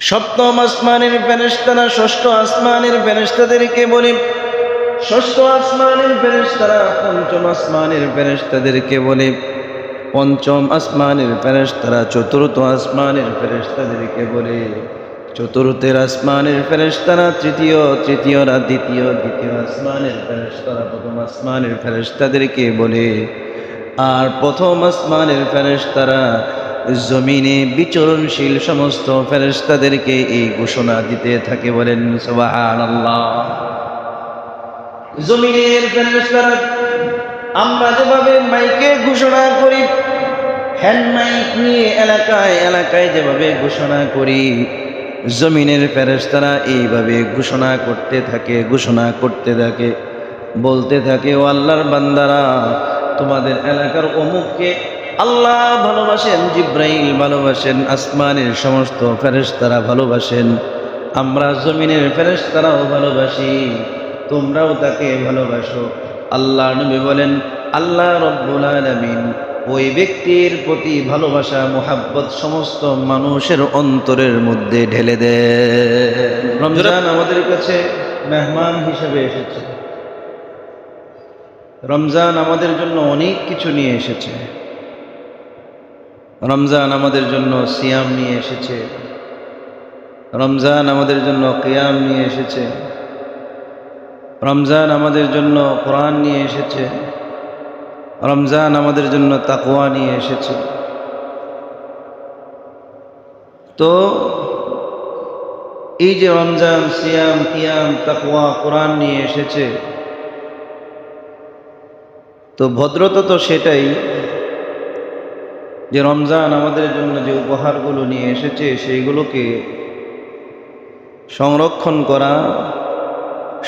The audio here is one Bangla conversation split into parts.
সপ্তম আসমানের ফেরেশতারা ষষ্ঠ আসমানের ফেরেশতাদেরকে বলে, ষষ্ঠ আসমানের ফেরেশতারা পঞ্চম আসমানের ফেরেশতাদেরকে বলে, পঞ্চম আসমানের ফেরেশতারা চতুর্থ আসমানের ফেরেশতাদেরকে বলে, চতুর্থের আসমানের ফেরেশতারা তৃতীয়রা দ্বিতীয় আসমানের ফেরেশতারা প্রথম আসমানের ফেরেশতাদেরকে বলে, আর প্রথম আসমানের ফেরেশতারা জমিনে বিচরণশীল সমস্ত ফেরেশতাদেরকে এই ঘোষণা দিতে থাকে। বলেন সুবহানাল্লাহ। জমিনের ফেরেশতারা আমরা যেভাবে মাইকে ঘোষণা করি, হ্যান্ড মাইক নিয়ে এলাকায় এলাকায় যেভাবে ঘোষণা করি, জমিনের ফেরেশতারা এইভাবে ঘোষণা করতে থাকে, বলতে থাকে, ও আল্লাহর বান্দারা, তোমাদের এলাকার অমুককে আল্লাহ ভালোবাসেন, জিব্রাইল ভালোবাসেন, আসমানের সমস্ত ফেরেশতারা ভালোবাসেন, আমরা জমিনের ফেরেশতারাও ভালোবাসি, তোমরাও তাকে ভালোবাসো। আল্লাহ নবী বলেন, আল্লাহ রব্বুল আলামিন ওই ব্যক্তির প্রতি ভালোবাসা মুহাব্বত সমস্ত মানুষের অন্তরের মধ্যে ঢেলে দেন। রমজান আমাদের কাছে মেহমান হিসেবে এসেছে। রমজান আমাদের জন্য অনেক কিছু নিয়ে এসেছে। রমজান আমাদের জন্য সিয়াম নিয়ে এসেছে, রমজান আমাদের জন্য কিয়াম নিয়ে এসেছে, রমজান আমাদের জন্য কোরআন নিয়ে এসেছে, রমজান আমাদের জন্য তাকওয়া নিয়ে এসেছে। তো এই যে রমজান, সিয়াম, কিয়াম, তাকওয়া, কোরআন নিয়ে এসেছে, তো ভদ্রতা তো সেটাই যে রমজান আমাদের জন্য যে উপহারগুলো নিয়ে এসেছে সেইগুলোকে সংরক্ষণ করা,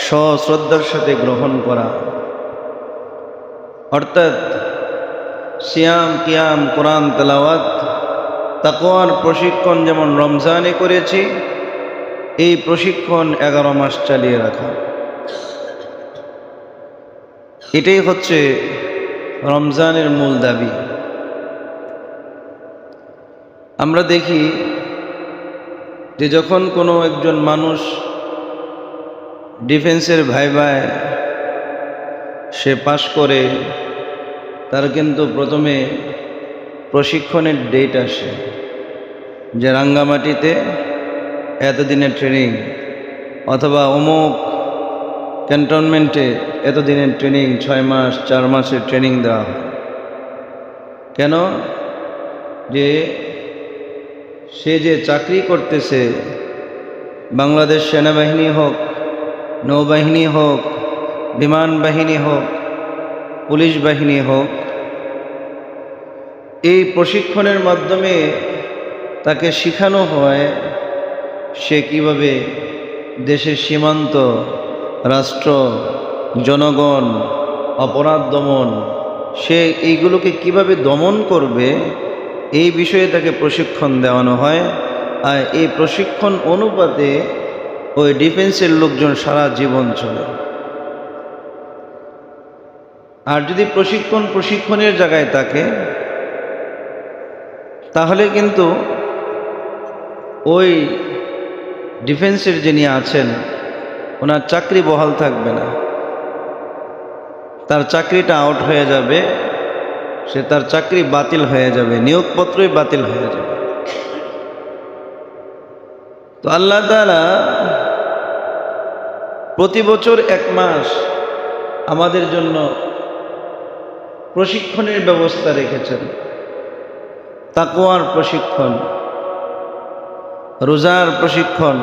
সশ্রদ্ধার সাথে গ্রহণ করা। অর্থাৎ সিয়াম, কিয়াম, কোরআন তেলাওয়াত, তাকওয়ার প্রশিক্ষণ যেমন রমজানে করেছি, এই প্রশিক্ষণ 11 মাস চালিয়ে রাখা, এটাই হচ্ছে রমজানের মূল দাবি। আমরা দেখি যে যখন কোনো একজন মানুষ ডিফেন্সের ভাইভায় সে পাশ করে, তার কিন্তু প্রথমে প্রশিক্ষণের ডেট আসে, যে রাঙ্গামাটিতে এতদিনের ট্রেনিং, অথবা অমুক ক্যান্টনমেন্টে এতদিনের ট্রেনিং, 6 মাস 4 মাসের ট্রেনিং দেওয়া হয়। কেন? যে সে যে চাকরি করতেছে, বাংলাদেশ সেনাবাহিনী হোক, নৌবাহিনী হোক, বিমান বাহিনী হোক, পুলিশ বাহিনী হোক, এই প্রশিক্ষণের মাধ্যমে তাকে শেখানো হয় সে কিভাবে দেশের সীমান্ত, রাষ্ট্র, জনগণ, অপরাধ দমন, সে এইগুলোকে কিভাবে দমন করবে, এই বিষয়ে তাকে প্রশিক্ষণ দেওয়ানো হয়। আর এই প্রশিক্ষণ অনুপাতে ওই ডিফেন্সের লোকজন সারা জীবন চলে। আর যদি প্রশিক্ষণের জায়গায় থাকে, তাহলে কিন্তু ওই ডিফেন্সের যিনি আছেন ওনার চাকরি বহাল থাকবে না, তার চাকরিটা আউট হয়ে যাবে, সে তার চাকরি বাতিল হয়ে যাবে, নিয়োগপত্রই বাতিল হয়ে যাবে। তো আল্লাহ তাআলা প্রতি বছর 1 মাস আমাদের জন্য প্রশিক্ষণের ব্যবস্থা রেখেছেন। তাকওয়ার প্রশিক্ষণ, রোজার প্রশিক্ষণ,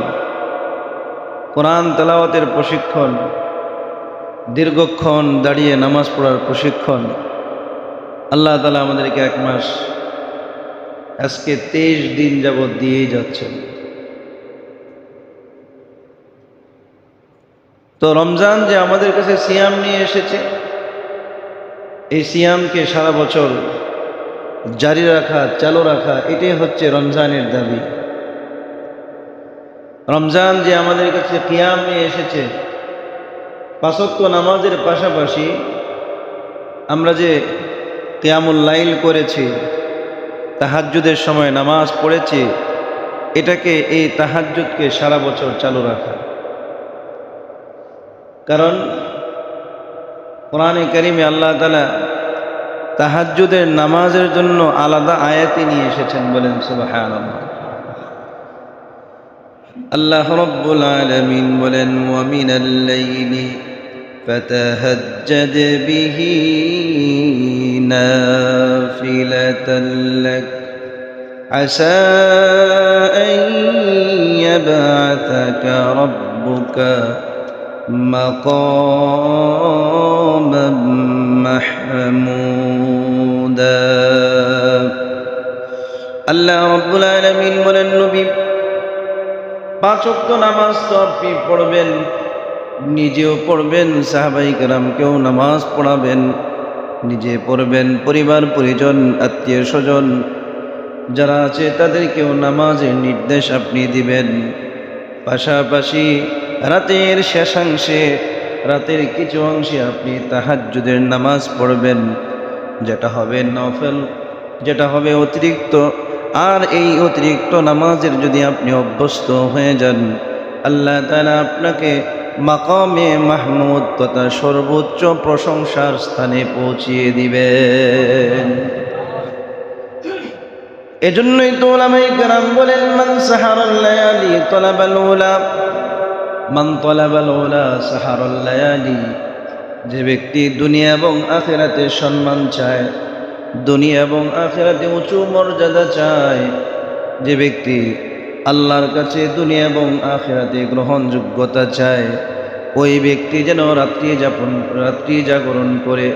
কোরআন তেলাওয়াতের প্রশিক্ষণ, দীর্ঘক্ষণ দাঁড়িয়ে নামাজ পড়ার প্রশিক্ষণ। আল্লাহ তাআলা আমাদেরকে 1 মাস, আজকে 23 দিন যাবৎ দিয়েই যাচ্ছেন। তো রমজান যে আমাদের কাছে সিয়াম নিয়ে এসেছে, এই সিয়ামকে সারা বছর জারি রাখা, চালু রাখা, এটাই হচ্ছে রমজানের দাবি। রমজান যে আমাদের কাছে কিয়াম নিয়ে এসেছে, 5 ওয়াক্ত নামাজের পাশাপাশি আমরা যে কিয়ামুল লাইল করেছি, তাহাজ্জুদের সময় নামাজ পড়েছি, এটাকে এই তাহাজ্জুদকে সারা বছর চালু রাখা। কারণ কোরআনে কারিমে আল্লাহ তাআলা তাহাজ্জুদের নামাজের জন্য আলাদা আয়াতই নিয়ে এসেছেন, বলেন সুবহানাল্লাহ। আল্লাহ রাব্বুল আলামিন বলেন, ওয়া মিনাল লাইলি ফাতাহাজ্জাদ বিহি নাফিলাতান লাক আসা আন ইয়াবআসাকা রাব্বুকা মাকামান মাহমুদা। আল্লাহ রাব্বুল আলামিন বলেন, নবী 5 ওয়াক্ত নামাজ তো আপনি পড়বেন, নিজেও পড়বেন, সাহাবায়ে কেরামকেও নামাজ পড়াবেন, নিজে পড়বেন, পরিবার পরিজন আত্মীয় স্বজন যারা আছে তাদেরকেও নামাজের নির্দেশ আপনি দিবেন। পাশাপাশি রাতের শেষাংশে, রাতের কিছু অংশে আপনি তাহাজ্জুদের নামাজ পড়বেন, যেটা হবে নফল, যেটা হবে অতিরিক্ত। আর এই অতিরিক্ত নামাজের যদি আপনি অভ্যস্ত হয়ে যান, আল্লাহ তাআলা আপনাকে মাকামে মাহমুদ তথা সর্বোচ্চ প্রশংসার স্থানে পৌঁছিয়ে দিবেন। এজন্যই তো উলামায়ে কেরাম বলেন, মান সাহারাল লায়ালি তালাবাল উলা, মান তালাবাল উলা সাহারাল লায়ালি। যে ব্যক্তি দুনিয়া এবং আখিরাতে সম্মান চায়, দুনিয়া এবং আখিরাতে উঁচু মর্যাদা চায়, যে ব্যক্তি আল্লাহর কাছে দুনিয়া এবং আখিরাতে গ্রহণযোগ্যতা চায়, ওই ব্যক্তি যেন রাত্রি জাগরণ করে।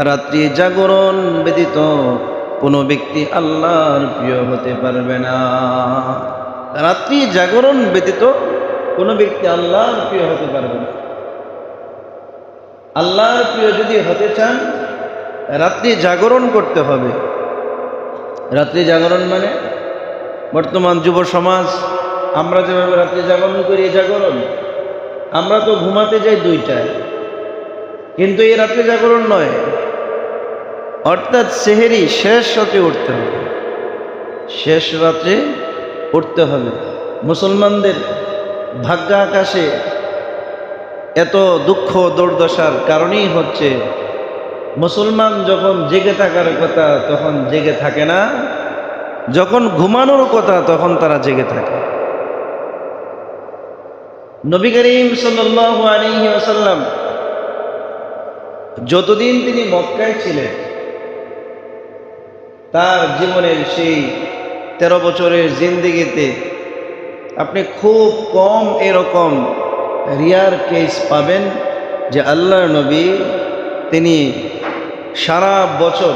রাত্রি জাগরণ ব্যতীত কোনো ব্যক্তি আল্লাহর প্রিয় হতে পারবে না। রাত্রি জাগরণ ব্যতীত কোনো ব্যক্তি আল্লাহর প্রিয় হতে পারবে না। আল্লাহর প্রিয় যদি হতে চান, রাত্রি জাগরণ করতে হবে। রাত্রি জাগরণ মানে বর্তমান যুব সমাজ আমরা যেভাবে রাত্রি জাগরণ করি, জাগরণ আমরা তো ঘুমাতে যাই 2টায়, কিন্তু এই রাত্রি জাগরণ নয়। অর্থাৎ সেহেরি শেষ রাতে উঠতে হবে, শেষ রাতে উঠতে হবে। মুসলমানদের ভাগ্য আকাশে এত দুঃখ দুর্দশার কারণেই হচ্ছে, মুসলমান যখন জেগে থাকার কথা তখন জেগে থাকে না, যখন ঘুমানোর কথা তখন তারা জেগে থাকে। নবী করিম সাল্লাল্লাহু আলাইহি ওয়াসাল্লাম যতদিন তিনি মক্কায় ছিলেন, তার জীবনের সেই 13 বছরের জিন্দেগিতে আপনি খুব কম এরকম রিয়ার কেস পাবেন যে আল্লাহর নবী তিনি সারা বছর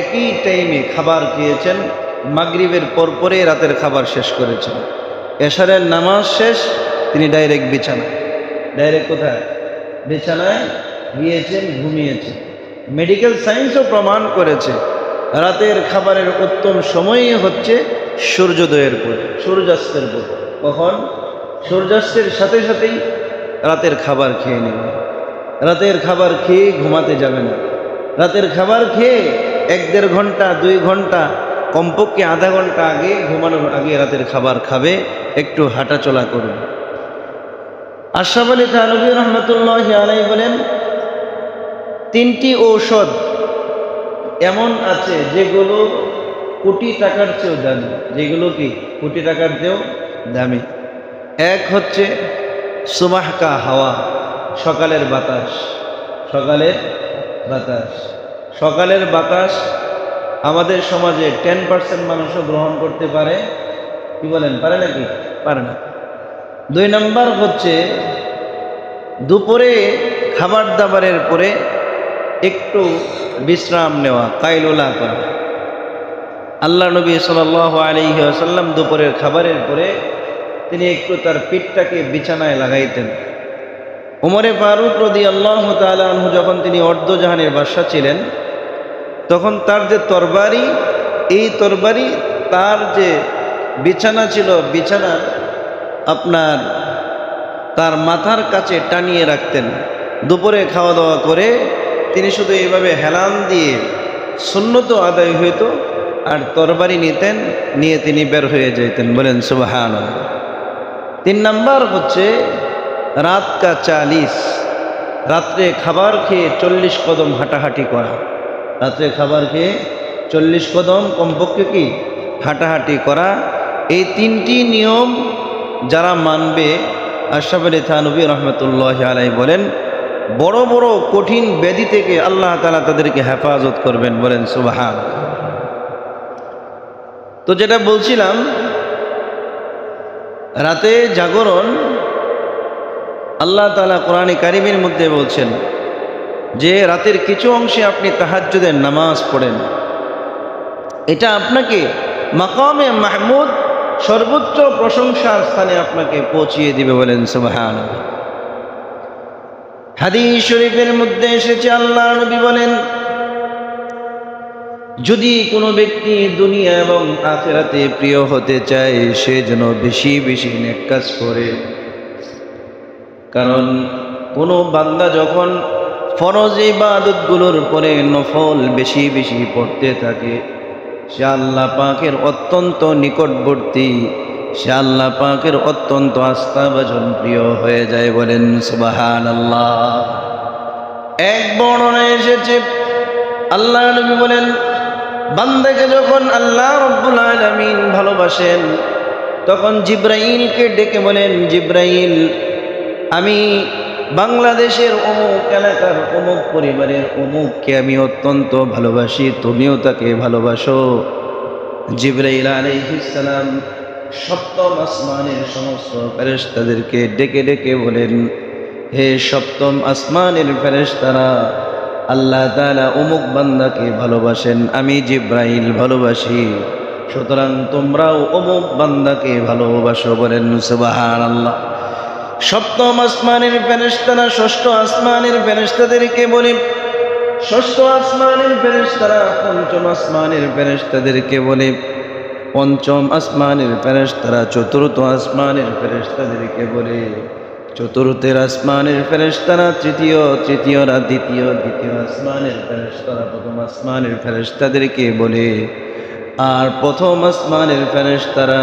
একই টাইমে খাবার খেয়েছেন। মাগরিবের পরে রাতের খাবার শেষ করেছেন, এশারের নামাজ শেষ, তিনি ডাইরেক্ট বিছানায়। ডাইরেক্ট কোথায়? বিছানায় গিয়েছেন, ঘুমিয়েছেন। মেডিকেল সায়েন্সও প্রমাণ করেছে রাতের খাবারের উত্তম সময়ই হচ্ছে সূর্যোদয়ের পর, সূর্যাস্তের পর। কখন? সূর্যাস্তের সাথে সাথেই রাতের খাবার খেয়ে নেবে। রাতের খাবার খেয়ে ঘুমাতে যাবে না। রাতের খাবার খেয়ে 1-1.5 ঘন্টা 2 ঘন্টা, কমপক্ষে আধা ঘন্টা আগে, ঘুমানোর আগে রাতের খাবার খাবে, একটু হাঁটাচলা করবে। আশরাফ আলী থানভী রহমতুল্লাহি আলাইহি বলেন, 3টি ঔষধ এমন আছে যেগুলো কোটি টাকার চেয়েও দামি। যেগুলো কি কোটি টাকার চেয়েও দামি। এক হচ্ছে সুমাহকা হাওয়া, সকালের বাতাস। সকালের বাতাস, সকালের বাতাস আমাদের সমাজে 10% মানুষও গ্রহণ করতে পারে। কি বলেন, পারে নাকি? পারে না। 2 নম্বর হচ্ছে দুপুরে খাবার দাবারের পরে একটু বিশ্রাম নেওয়া, কাইলুলা করা। আল্লাহ নবী সাল্লাল্লাহু আলাইহি ওয়াসাল্লাম দুপুরের খাবারের পরে তিনি একটু তার পিঠটাকে বিছানায় লাগাইতেন। উমরে ফারুক রাদিয়াল্লাহু তাআলা আনহু যখন তিনি অর্ধজাহানের বাদশা ছিলেন, তখন তার যে তরবারি, এই তরবারি তার যে বিছানা ছিল, বিছানা আপনার তার মাথার কাছে টানিয়ে রাখতেন। দুপুরে খাওয়া দাওয়া করে তিনি শুধু এইভাবে হেলান দিয়ে সুন্নত আদায় হইতো, আর তরবারি নিতেন, নিয়ে তিনি বের হয়ে যেতেন। বলেন সুবহানাল্লাহ। 3 নাম্বার হচ্ছে রাত কা 40, রাত্রে খাবার খেয়ে 40 কদম হাঁটাহাঁটি করা। রাত্রে খাবার খেয়ে 40 কদম কমপক্ষে কি হাঁটাহাঁটি করা। এই 3টি নিয়ম যারা মানবে, আশরাফ আলী থানভী রহমতুল্লাহ আলাইহি বলেন, বড় বড় কঠিন ব্যাধি থেকে আল্লাহ তাআলা তাদেরকে হেফাজত করবেন। বলেন সুবহানাল্লাহ। তো যেটা বলছিলাম, রাতে জাগরণ, আল্লাহ তাআলা কোরআনে কারিমের মধ্যে বলছেন যে রাতের কিছু অংশে আপনি তাহাজ্জুদের নামাজ পড়েন, এটা আপনাকে মাকামে মাহমুদ, সর্বোচ্চ প্রশংসার স্থানে আপনাকে পৌঁছিয়ে দিবে। বলেন সুবহানাল্লাহ। হাদিস শরীফের মধ্যে এসেছে, আল্লাহর নবী বলেন, যদি কোনো ব্যক্তি দুনিয়া এবং আখিরাতে প্রিয় হতে চায়, সে যেন বেশি বেশি নেক কাজ করে। কারণ কোনো বান্দা যখন ফরজ ইবাদতগুলোর পরে নফল বেশি বেশি পড়তে থাকে, সে আল্লাহ পাকের অত্যন্ত নিকটবর্তী, সে আল্লাহ পাকের অত্যন্ত আস্থাভাজন প্রিয় হয়ে যায়। বলেন সুবহানাল্লাহ। এক বর্ণনায় এসেছে, আল্লাহ নবী বলেন, বান্দাকে যখন আল্লাহ রাব্বুল আলামিন ভালোবাসেন, তখন জিব্রাইলকে ডেকে বলেন, জিব্রাইল, আমি বাংলাদেশের অমুক এলাকার অমুক পরিবারের অমুককে আমি অত্যন্ত ভালোবাসি, তুমিও তাকে ভালোবাসো। জিব্রাইল আলাইহিস সালাম সপ্তম আসমানের সমস্ত ফেরেশতাদেরকে ডেকে ডেকে বলেন, হে সপ্তম আসমানের ফেরেশতারা, আল্লাহ তাআলা অমুক বান্দাকে ভালোবাসেন, আমি জিব্রাইল ভালোবাসি, সুতরাং তোমরাও অমুক বান্দাকে ভালোবাসো। বলেন সুবহানাল্লাহ। সপ্তম আসমানের ফেরেশতারা ষষ্ঠ আসমানের ফেরেশতাদেরকে বলে, ষষ্ঠ আসমানের ফেরেশতারা পঞ্চম আসমানের ফেরেশতাদেরকে বলে, পঞ্চম আসমানের ফেরেশতারা চতুর্থ আসমানের ফেরেশতাদেরকে বলে, চতুর্থের আসমানের ফেরেশতারা তৃতীয়রা দ্বিতীয় আসমানের ফেরেশতারা প্রথম আসমানের ফেরেশতাদেরকে বলে, আর প্রথম আসমানের ফেরেশতারা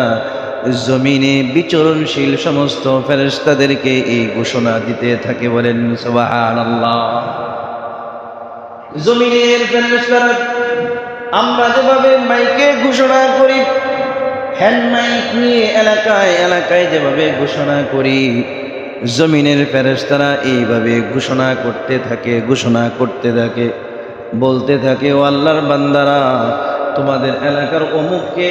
জমিনে বিচরণশীল সমস্ত ফেরেশতাদেরকে এই ঘোষণা দিতে থাকে। বলেন সুবহানাল্লাহ। জমিনের ফেরেশতারা আমরা যেভাবে মাইকে ঘোষণা করি, হ্যান্ড মাইক নিয়ে এলাকায় এলাকায় যেভাবে ঘোষণা করি, জমিনের ফেরেশতারা এইভাবে ঘোষণা করতে থাকে, বলতে থাকে, ও আল্লাহর বান্দারা, তোমাদের এলাকার অমুককে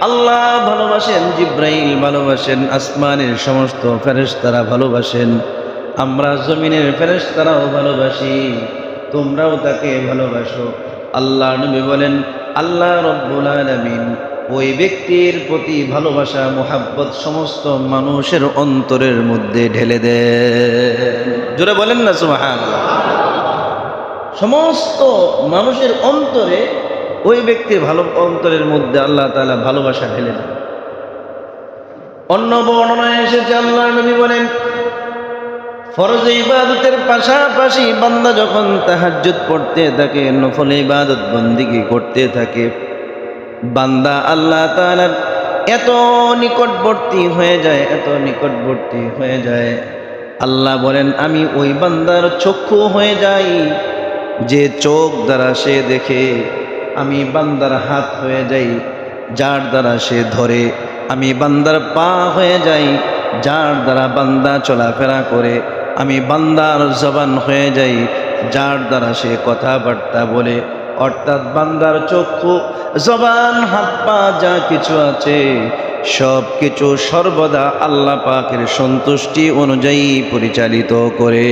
আল্লাহ ভালোবাসেন, জিব্রাইল ভালোবাসেন, আসমানের সমস্ত ফেরেশতারা ভালোবাসেন, আমরা জমিনের ফেরেশতারাও ভালোবাসি, তোমরাও তাকে ভালোবাসো। আল্লাহ নবী বলেন, আল্লাহ রাব্বুল আলামিন ওই ব্যক্তির প্রতি ভালোবাসা মুহাব্বত সমস্ত মানুষের অন্তরের মধ্যে ঢেলে দেন। জোরে বলেন না সুবহানাল্লাহ। সমস্ত মানুষের অন্তরে ওই ব্যক্তির ভালো অন্তরের মধ্যে আল্লাহ তাআলা ভালোবাসা ঢেলে দেন। অন্য বর্ণনায় এসেছে, আল্লাহ নবী বলেন, ফরজ ইবাদতের পাশাপাশি বান্দা যখন তাহাজ্জুদ পড়তে থাকে, নফল ইবাদত বন্দেগী করতে থাকে, বান্দা আল্লাহ তাআলার এত নিকটবর্তী হয়ে যায়, আল্লাহ বলেন, আমি ওই বান্দার চক্ষু হয়ে যাই, যে চোখ দ্বারা সে দেখে, আমি বান্দার হাত হয়ে যাই, যার দ্বারা সে ধরে, আমি বান্দার পা হয়ে যাই, যার দ্বারা বান্দা চলাফেরা করে, আমি বান্দার জবান হয়ে যাই, যার দ্বারা সে কথাবার্তা বলে। অর্থাৎ বান্দার চক্ষু, জবান, হাত পা যা কিছু আছে সব কিছু সর্বদা আল্লাহ পাকের সন্তুষ্টি অনুযায়ী পরিচালিত করে।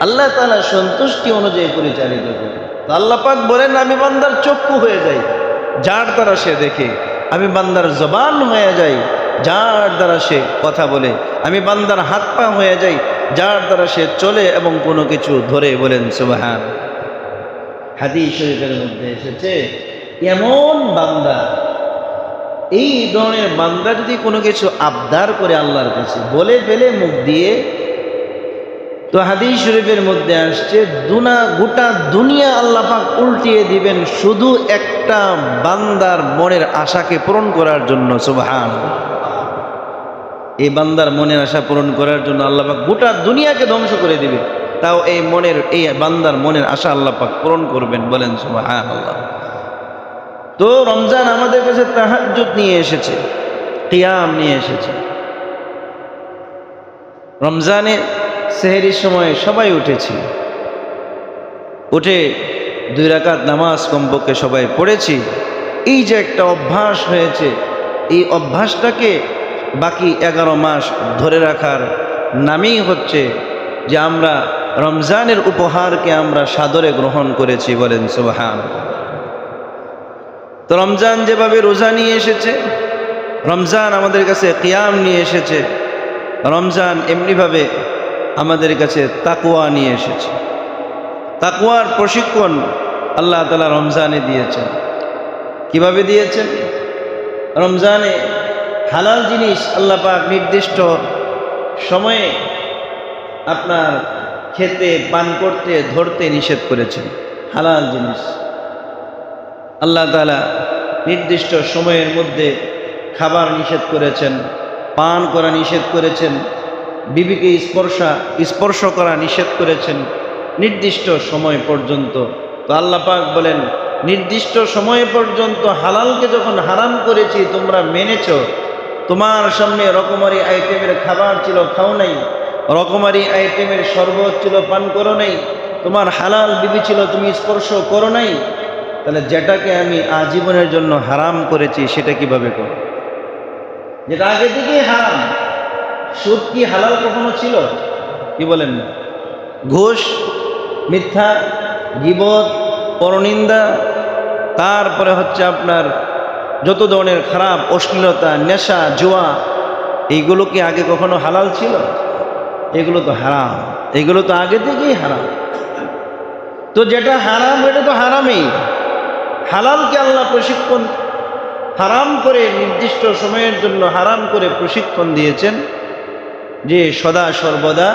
আল্লাহ তাআলা সন্তুষ্টি অনুযায়ী পরিচালিত করে। আল্লাহ পাক বলেন, আমি বান্দার চক্ষু হয়ে যাই, যার দ্বারা সে দেখে, আমি বান্দার জবান হয়ে যাই, যার দ্বারা সে কথা বলে, আমি বান্দার হাত পা হয়ে যাই, যার দ্বারা সে চলে এবং কোনো কিছু ধরে। বলেন সুবহান। হাদিস শরীফের মধ্যে এসেছে, এমন বান্দা, এই ধরনের বান্দা যদি কোনো কিছু আবদার করে আল্লাহর কাছে বলে ফেলে মুখ দিয়ে, তো হাদিস শরীফের মধ্যে আসছে গোটা দুনিয়া আল্লাহ পাক উল্টিয়ে দিবেন শুধু একটা বান্দার মনের আশাকে পূরণ করার জন্য। সুবহানাল্লাহ। এই বান্দার মনের আশা পূরণ করার জন্য আল্লাহ পাক গোটা দুনিয়াকে ধ্বংস করে দিবে, তাও এই বান্দার মনের আশা আল্লাহ পাক পূরণ করবেন। বলেন সুবহানাল্লাহ। তো রমজান আমাদের কাছে তাহাজ্জুদ নিয়ে এসেছে, কিয়াম নিয়ে এসেছে। রমজানে সেহরির সময় সবাই উঠেছি, উঠে 2 রাকাত নামাজ কমপক্ষে সবাই পড়েছি। এই যে একটা অভ্যাস হয়েছে, এই অভ্যাসটাকে বাকি 11 মাস ধরে রাখার নামই হচ্ছে যে আমরা রমজানের উপহারকে আমরা সাদরে গ্রহণ করেছি। বলেন সুবহানাল্লাহ। তো রমজান যেভাবে রোজা নিয়ে এসেছে, রমজান আমাদের কাছে কিয়াম নিয়ে এসেছে, রমজান এমনিভাবে আমাদের কাছে তাকওয়া নিয়ে এসেছে। তাকওয়ার প্রশিক্ষণ আল্লাহ তাআলা রমজানে দিয়েছেন। কিভাবে দিয়েছেন? রমজানে হালাল জিনিস আল্লাহ পাক নির্দিষ্ট সময়ে আপনার খেতে, পান করতে, ধরতে নিষেধ করেছেন। হালাল জিনিস আল্লাহ তাআলা নির্দিষ্ট সময়ের মধ্যে খাবার নিষেধ করেছেন, পান করা নিষেধ করেছেন, বিবিকে স্পর্শ করা নিষেধ করেছেন নির্দিষ্ট সময় পর্যন্ত। তো আল্লাহ পাক বলেন, নির্দিষ্ট সময় পর্যন্ত হালালকে যখন হারাম করেছি তোমরা মেনেছ, তোমার সামনে রকমারি আইটেমের খাবার ছিল, খাও নাই, রকমারি আইটেমের শরবত ছিল, পান করো নাই, তোমার হালাল বিবি ছিল, তুমি স্পর্শ করো নাই, তাহলে যেটাকে আমি আজীবনের জন্য হারাম করেছি সেটা কিভাবে করো? যেটা আগে থেকেই হারাম। সুদ কি হালাল কখনো ছিল? কি বলেন না? ঘুষ, মিথ্যা, গীবত, পরনিন্দা, তারপরে হচ্ছে আপনার যত ধরনের খারাপ, অশ্লীলতা, নেশা, জুয়া, এইগুলো কি আগে কখনো হালাল ছিল? এগুলো তো হারাম, এগুলো তো আগে থেকেই হারাম। তো যেটা হারাম এটা তো হারামই। হালালকে আল্লাহ প্রশিক্ষণ হারাম করে নির্দিষ্ট সময়ের জন্য হারাম করে প্রশিক্ষণ দিয়েছেন যে সদা সর্বদা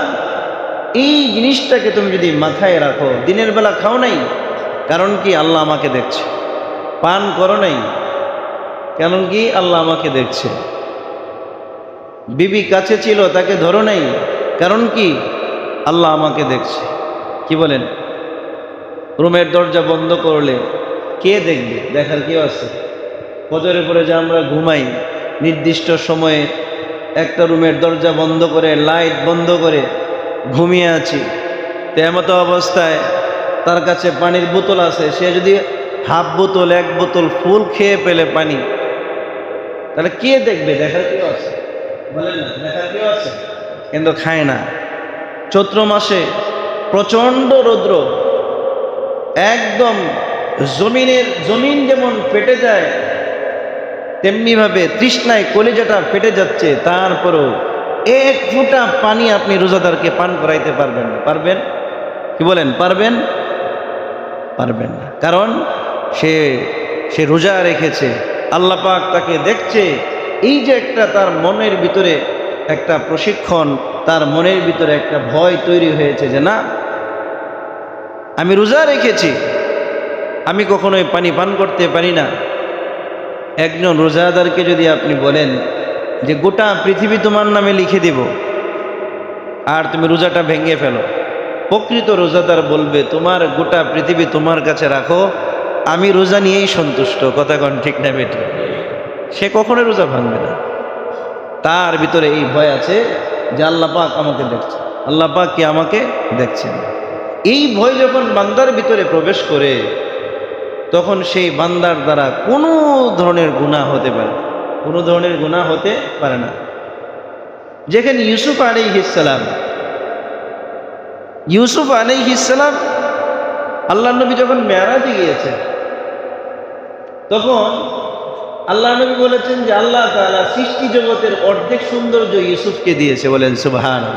এই জিনিসটাকে তুমি যদি মাথায় রাখো, দিনের বেলা খাও নাই, কারণ কি? আল্লাহ আমাকে দেখছে। পান করো নাই, কারণ কি? আল্লাহ আমাকে দেখছে। বিবি কাছে ছিল, তাকে ধরো নাই, কারণ কি? আল্লাহ আমাকে দেখছে। কি বলেন? রুমের দরজা বন্ধ করলে কে দেখবে? দেখার কেউ আছে? ফজরের পরে যে আমরা ঘুমাই, নির্দিষ্ট সময়ে একটা রুমের দরজা বন্ধ করে, লাইট বন্ধ করে ঘুমিয়ে আছি, তেমতো অবস্থায় তার কাছে পানির বোতল আছে, সে যদি হাফ বোতল, 1 বোতল ফুল খেয়ে পেলে পানি, তাহলে কে দেখবে? দেখার কেউ আছে? বলেন না, দেখার কেউ আছে? কিন্তু খায় না। চৈত্র মাসে প্রচণ্ড রৌদ্র, একদম জমিন যেমন ফেটে যায় তেমনিভাবে তৃষ্ণায় কলিজাটা ফেটে যাচ্ছে, তারপরও 1 ফোঁটা পানি আপনি রোজাদারকে পান করাইতে পারবেন না। পারবেন? কি বলেন? পারবেন? পারবেন না। কারণ সে রোজা রেখেছে, আল্লাহ পাক তাকে দেখছে। এই যে একটা তার মনের ভিতরে একটা প্রশিক্ষণ, তার মনের ভিতরে একটা ভয় তৈরি হয়েছে যে না, আমি রোজা রেখেছি, আমি কখনোই পানি পান করতে পারি না। একজন রোজাদারকে যদি আপনি বলেন যে গোটা পৃথিবী তোমার নামে লিখে দিব আর তুমি রোজাটা ভেঙে ফেলো, প্রকৃত রোজাদার বলবে তোমার গোটা পৃথিবী তোমার কাছে রাখো, আমি রোজা নিয়েই সন্তুষ্ট। কথা কন ঠিক না বেটি? সে কখনো রোজা ভাঙবে না। তার ভিতরে এই ভয় আছে যে আল্লাহ পাক আমাকে দেখছে, আল্লাহ পাক কি আমাকে দেখছেন। এই ভয় যখন বান্দার ভিতরে প্রবেশ করে, তখন সেই বান্দার দ্বারা কোনো ধরনের গুনাহ হতে পারে, কোনো ধরনের গুনাহ হতে পারে না। যেখানে ইউসুফ আলাইহিস সালাম আল্লাহ নবী যখন মেরাজে গিয়েছেন, তখন আল্লাহ নবী বলেছেন যে আল্লাহ তাআলা সৃষ্টি জগতের অর্ধেক সৌন্দর্য ইউসুফকে দিয়েছে। বলেন সুবহানাল্লাহ।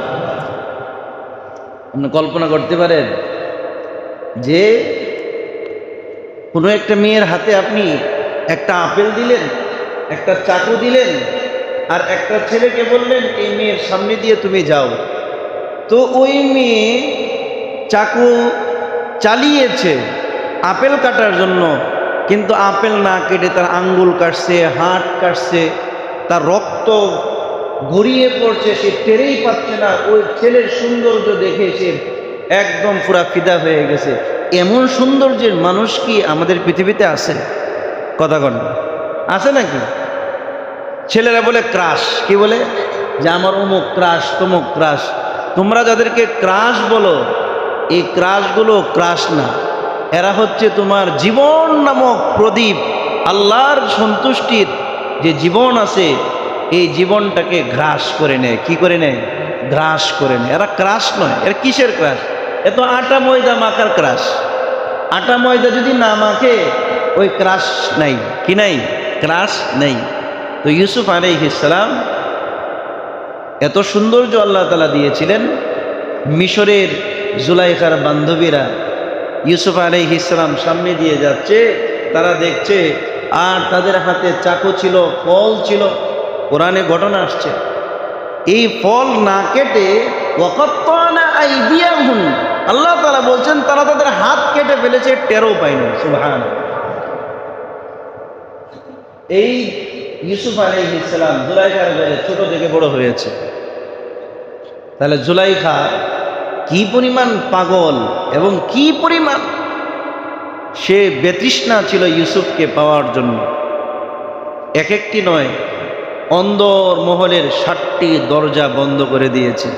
আপনি কল্পনা করতে পারেন যে কোনো একটা মেয়ের হাতে আপনি একটা আপেল দিলেন, একটা চাকু দিলেন, আর একটা ছেলেকে বললেন এই মেয়ের সামনে দিয়ে তুমি যাও, তো তো ওই মেয়ে চাকু চালিয়েছে আপেল কাটার জন্য, কিন্তু আপেল না কেটে তার আঙ্গুল কাটছে, হাত কাটছে, তার রক্ত গড়িয়ে পড়ছে, সে টেরেই পাচ্ছে না। ওই ছেলের সৌন্দর্য দেখে সে একদম পুরা ফিদা হয়ে গেছে। এমন সৌন্দর্যের মানুষ কি আমাদের পৃথিবীতে আছে? কথা কন, আছে নাকি? ছেলেরা বলে ক্রাশ, কি বলে? যে আমার অমুক ক্রাশ, তমুক ক্রাশ। তোমরা যাদেরকে ক্রাশ বলো, এই ক্রাশগুলো ক্রাশ না, এরা হচ্ছে তোমার জীবন নামক প্রদীপ। আল্লাহর সন্তুষ্টির যে জীবন আছে, এই জীবনটাকে গ্রাস করে নেয়। কি করে নেয়? গ্রাস করে নেয়। এরা ক্রাশ নয়। এরা কিসের ক্রাশ? এ তো আটা ময়দা মাখার ক্রাশ। আটা ময়দা যদি না মাখে, ওই ক্রাশ নাই। কি নাই? ক্রাশ নেই। তো ইউসুফ আলাইহিস সালাম এত সৌন্দর্য আল্লাহ তাআলা দিয়েছিলেন। মিশরের জুলাইখার বান্ধবীরা ইউসুফ আলাইহিস সালাম সামনে দিয়ে যাচ্ছে, তারা দেখছে, আর তাদের হাতে চাকু ছিল, ফল ছিল। কোরআনে ঘটনা আসছে, এই ফল না কেটে ওয়াকাত্তানা আইদিয়াহুম, আল্লাহ তাআলা বলছেন তারা তাদের হাত কেটে ফেলেছে, টেরও পায়নি। সুবহানাল্লাহ। এই ইউসুফ আলাইহিস সালাম জুলাইখার ঘরে ছোট থেকে বড় হয়েছে। তাহলে জুলাইখা কি পরিমাণ পাগল এবং কি পরিমাণ সে বেতৃষ্ণা ছিল ইউসুফকে পাওয়ার জন্য। এক একটি নয়, অন্দর মহলের 60টি দরজা বন্ধ করে দিয়েছে,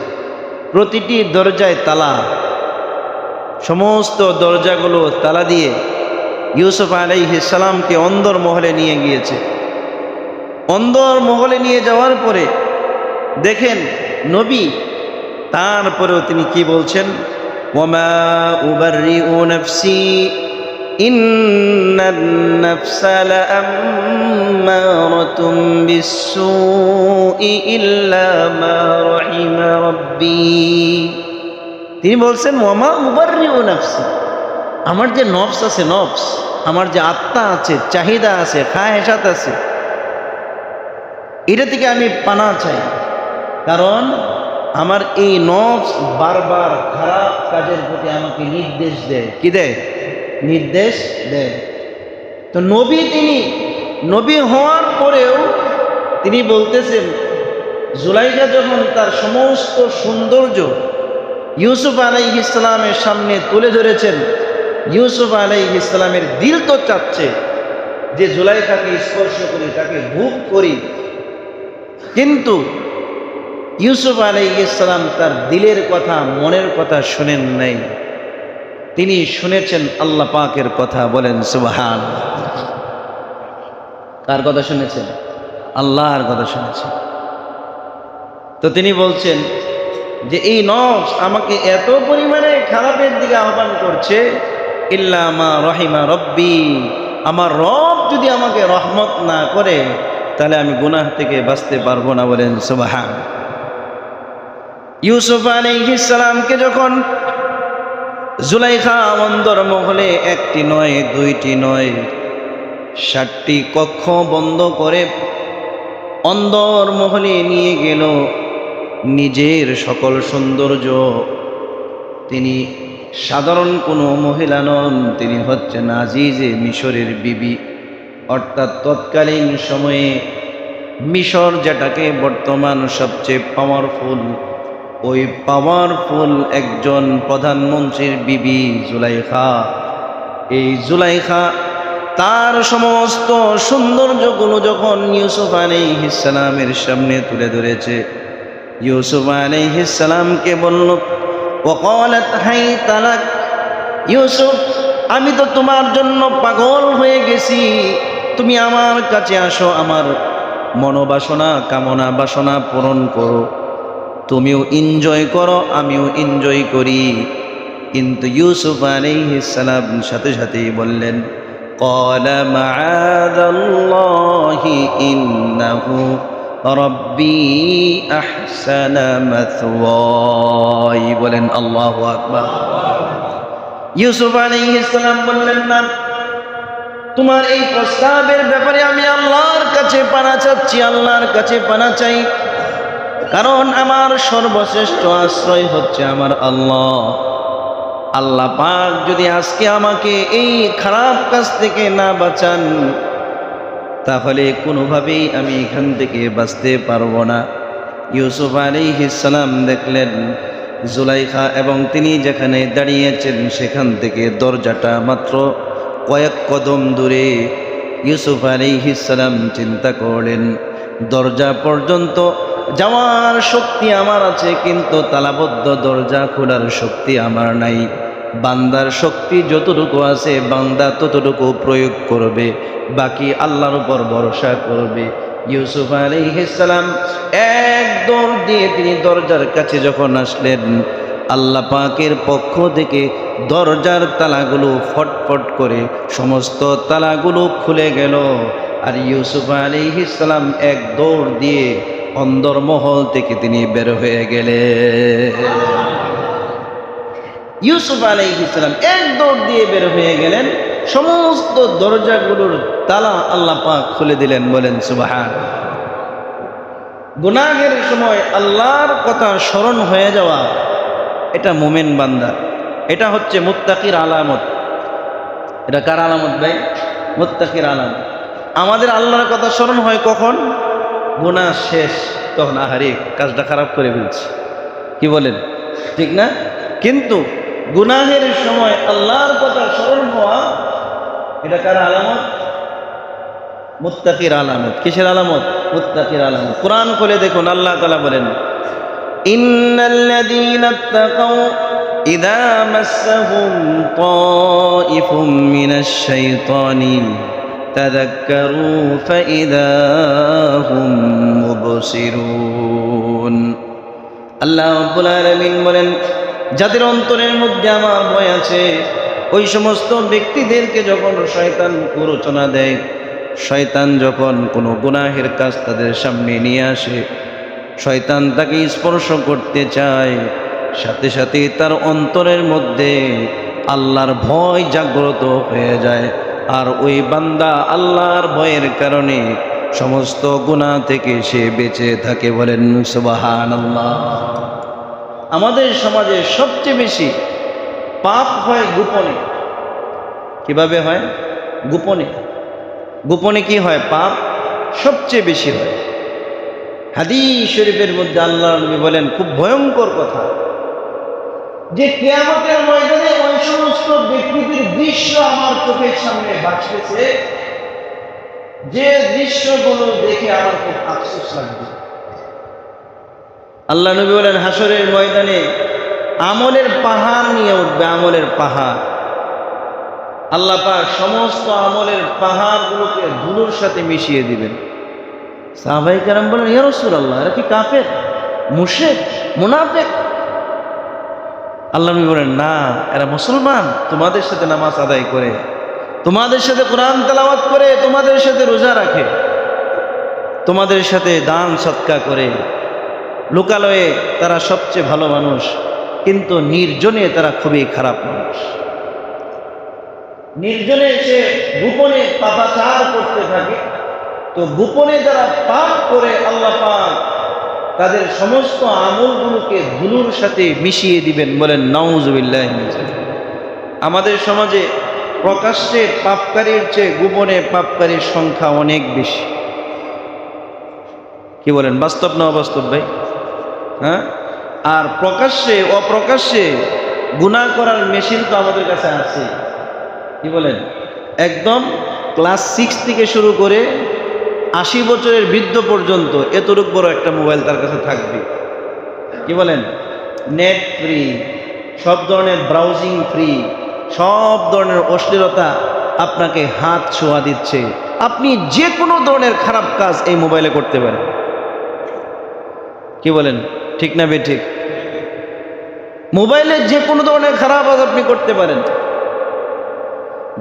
প্রতিটি দরজায় তালা। সমস্ত দরজাগুলো তালা দিয়ে ইউসুফ আলাইহিস সালামকে অন্দর মহলে নিয়ে গিয়েছে। অন্দর মহলে নিয়ে যাওয়ার পরে দেখেন নবী, তারপরেও তিনি কি বলছেন? ওয়ামা উবাররিউ নাফসি ইন্নান নাফসা লাআম্মারাতুম বিসসুই ইল্লা মা রাহিমা রাব্বি। তিনি বলছেন ওয়ামা উবাররিউ নাফসি, আমার যে নফস আছে, নফস, আমার যে আত্মা আছে, চাহিদা আছে, খায়েশাত আছে, এটা থেকে আমি পানা চাই। কারণ আমার এই নফস বারবার খারাপ কাজের প্রতি আমাকে নির্দেশ দেয়। কি দেয়? নির্দেশ দেয়। তো নবী, তিনি নবী হওয়ার পরেও তিনি বলতেছেন, জুলাইখা যখন তার সমস্ত সৌন্দর্য ইউসুফ আলাইহিস সালামের সামনে তুলে ধরেছেন, ইউসুফ আলাইহিস সালামের দিল তো চাচ্ছে যে জুলাইখাকে স্পর্শ করি, তাকে ভোগ করি, কিন্তু ইউসুফ আলাইহিস সালাম তার দিলের কথা, মনের কথা শুনেন নাই। তিনি শুনেছেন আল্লাহ পাকের কথা। বলেন সুবহানাল্লাহ। কার কথা শুনেছেন? আল্লাহর কথা শুনেছেন। তো তিনি বলছেন যে এই নফস আমাকে এত পরিমাণে খারাপের দিকে আহ্বান করছে, ইল্লা মা রাহিমা রব্বি, আমার রব যদি আমাকে রহমত না করে তাহলে আমি গুনাহ থেকে বাঁচতে পারবো না। বলেন সুবহানাল্লাহ। ইউসুফ আলাইহিস সালামকে যখন জুলাইখা অন্দর মহলে একটি নয়, দুইটি নয়, 60টি কক্ষ বন্ধ করে অন্দর মহলে নিয়ে গেল, নিজের সকল সৌন্দর্য, তিনি সাধারণ কোনো মহিলা নন, তিনি হচ্ছেন আজিজে মিশরের বিবি। অর্থাৎ তৎকালীন সময়ে মিশর যেটাকে বর্তমান সবচেয়ে পাওয়ারফুল, ওই পাওয়ারফুল একজন প্রধানমন্ত্রীর বিবি জুলাইখা। এই জুলাইখা তার সমস্ত সৌন্দর্যগুলো যখন ইউসুফ আলাইহিস সালামের সামনে তুলে ধরেছে, ইউসুফ আলাইহিস সালামকে বলল, ওয়াকালাত হাইতা লাক, ইউসুফ আমি তো তোমার জন্য পাগল হয়ে গেছি, তুমি আমার কাছে আসো, আমার মনোবাসনা, কামনা বাসনা পূরণ করো, তুমিও এনজয় করো, আমিও এনজয় করি। কিন্তু ইউসুফ আলাইহিস সালাম সাথে সাথেই বললেন, ক্বালা মাআযাল্লাহি ইন্নাহু রাব্বি আহসানা মাথওয়াই। বলেন আল্লাহু আকবার। ইউসুফ আলাইহিস সালাম বললেন, না, তোমার এই প্রস্তাবের ব্যাপারে আমি আল্লাহর কাছে পানা চাচ্ছি, আল্লাহর কাছে পানা চাই। কারণ আমার সর্বশ্রেষ্ঠ আশ্রয় হচ্ছে আমার আল্লাহ। আল্লাহ পাক যদি আজকে আমাকে এই খারাপ কাজ থেকে না বাঁচান, তাহলে কোনোভাবেই আমি এখান থেকে বাঁচতে পারবো না। ইউসুফ আলাইহিস সালাম দেখলেন জুলাইখা এবং তিনি যেখানে দাঁড়িয়েছেন সেখান থেকে দরজাটা মাত্র কয়েক কদম দূরে। ইউসুফ আলাইহিস সালাম চিন্তা করলেন, দরজা পর্যন্ত যাওয়ার শক্তি আমার আছে, কিন্তু তালাবদ্ধ দরজা খোলার শক্তি আমার নাই। বান্দার শক্তি যতটুকু আছে বান্দা ততটুকু প্রয়োগ করবে, বাকি আল্লাহর উপর ভরসা করবে। ইউসুফ আলাইহিস সালাম এক দৌড় দিয়ে তিনি দরজার কাছে যখন আসলেন, আল্লাহ পাকের পক্ষ থেকে দরজার তালাগুলো ফটফট করে সমস্ত তালাগুলো খুলে গেল। আর ইউসুফ আলাইহিস সালাম এক দৌড় দিয়ে অন্দরমহল থেকে তিনি বের হয়ে গেলেন। ইউসুফ আলাইহিস সালাম এক দৌড় দিয়ে বের হয়ে গেলেন, সমস্ত দরজাগুলোর তালা আল্লাহ পাক খুলে দিলেন। বলেন সুবহানাল্লাহ। গুনাহের সময় আল্লাহর কথা স্মরণ হয়ে যাওয়া, এটা মুমিন বান্দা, এটা হচ্ছে মুত্তাকির আলামত। এটা কার আলামত ভাই? মুত্তাকির আলামত। আমাদের আল্লাহর কথা স্মরণ হয় কখন? গুনাহ শেষ, তখন আহারে কাজটা খারাপ করে ফেলছি, কি বলেন, ঠিক না? কিন্তু গুনাহের সময় আল্লাহর কথা স্মরণ হওয়া, এটা কার আলামত? মুত্তাকির আলামত। কিসের আলামত? মুত্তাকির আলামত। কোরআন খুলে দেখুন, আল্লাহ তাআলা বলেন, ইন্নাল্লাযীনা ইত্তাকাউ ইযা মাসসাহুম তাইফুম মিনাশ শাইতানি তাযাক্কারু ফাইযা হুম মুবসিরুন। আল্লাহ রাব্বুল আলামিন বলেন, যাদের অন্তরের মধ্যে আমার ভয় আছে, ওই সমস্ত ব্যক্তিদেরকে যখন শয়তান কুরচনা দেয়, শয়তান যখন কোনো গুনাহের কাজ তাদের সামনে নিয়ে আসে, শয়তান তাকে স্পর্শ করতে চায়, সাথে সাথে তার অন্তরের মধ্যে আল্লাহর ভয় জাগ্রত হয়ে যায়। আর ওই বান্দা আল্লাহর ভয়ের কারণে সমস্ত গুনাহ থেকে সে বেঁচে থাকে। বলেন সুবহানাল্লাহ। আমাদের সমাজে সবচেয়ে বেশি পাপ হয় গোপনে। কিভাবে হয়? গোপনে। গোপনে কি হয়? পাপ সবচেয়ে বেশি হয়। হাদিস শরীফের মধ্যে আল্লাহর নবী বলেন, খুব ভয়ঙ্কর কথা, যে কিয়ামতের ময়দানে ওই সমস্ত ব্যক্তিদের দৃশ্য আমার চোখের সামনে ভাসতেছে, যে দৃশ্যগুলো দেখে আমার খুব আফসোস লাগবে। আল্লাহ নবী বলেন, হাসরের ময়দানে আমলের পাহাড় নিয়ে উঠবে, আমলের পাহাড়। আল্লাহ পাক সমস্ত আমলের পাহাড়গুলোকে ধুলোর সাথে মিশিয়ে দিবেন। সাহাবায়ে কেরাম বলেন, ইয়া রাসূলুল্লাহ, এরা কি কাফের, মুশরিক, মুনাফিক? আল্লাহ নবী বলেন, না, এরা মুসলমান, তোমাদের সাথে নামাজ আদায় করে, তোমাদের সাথে কোরআন তেলাওয়াত করে, তোমাদের সাথে রোজা রাখে, তোমাদের সাথে দান সদকা করে। লোকালয়ে তারা সবচেয়ে ভালো মানুষ, কিন্তু নির্জনে তারা খুবই খারাপ মানুষ। নির্জনে সে গোপনে পাপাচার করতে থাকে। তো গোপনে যারা পাপ করে, আল্লাহ পাক তাদের সমস্ত আমলগুলোকে ধুলোর সাথে মিশিয়ে দিবেন। বলেন নাউজুবিল্লাহ। আমাদের সমাজে প্রকাশ্যে পাপকারীর চেয়ে গোপনে পাপকারীর সংখ্যা অনেক বেশি। কি বলেন, বাস্তব না অবাস্তব ভাই? হ্যাঁ। আর প্রকাশ্যে অপ্রকাশ্যে গুনাহ করার মেশিন তো আমাদের কাছে আছে। কি বলেন, একদম ক্লাস 6 থেকে শুরু করে 80 বছরের বৃদ্ধ পর্যন্ত এতটুক বড় একটা মোবাইল তার কাছে থাকবে। কি বলেন, নেট ফ্রি, সব ধরনের ব্রাউজিং ফ্রি, সব ধরনের অশ্লীলতা আপনাকে হাত ছোঁয়া দিচ্ছে। আপনি যে কোনো ধরনের খারাপ কাজ এই মোবাইলে করতে পারেন। কি বলেন, ঠিক না বেঠিক? মোবাইলে যে কোনো ধরনের খারাপ কাজ আপনি করতে পারেন।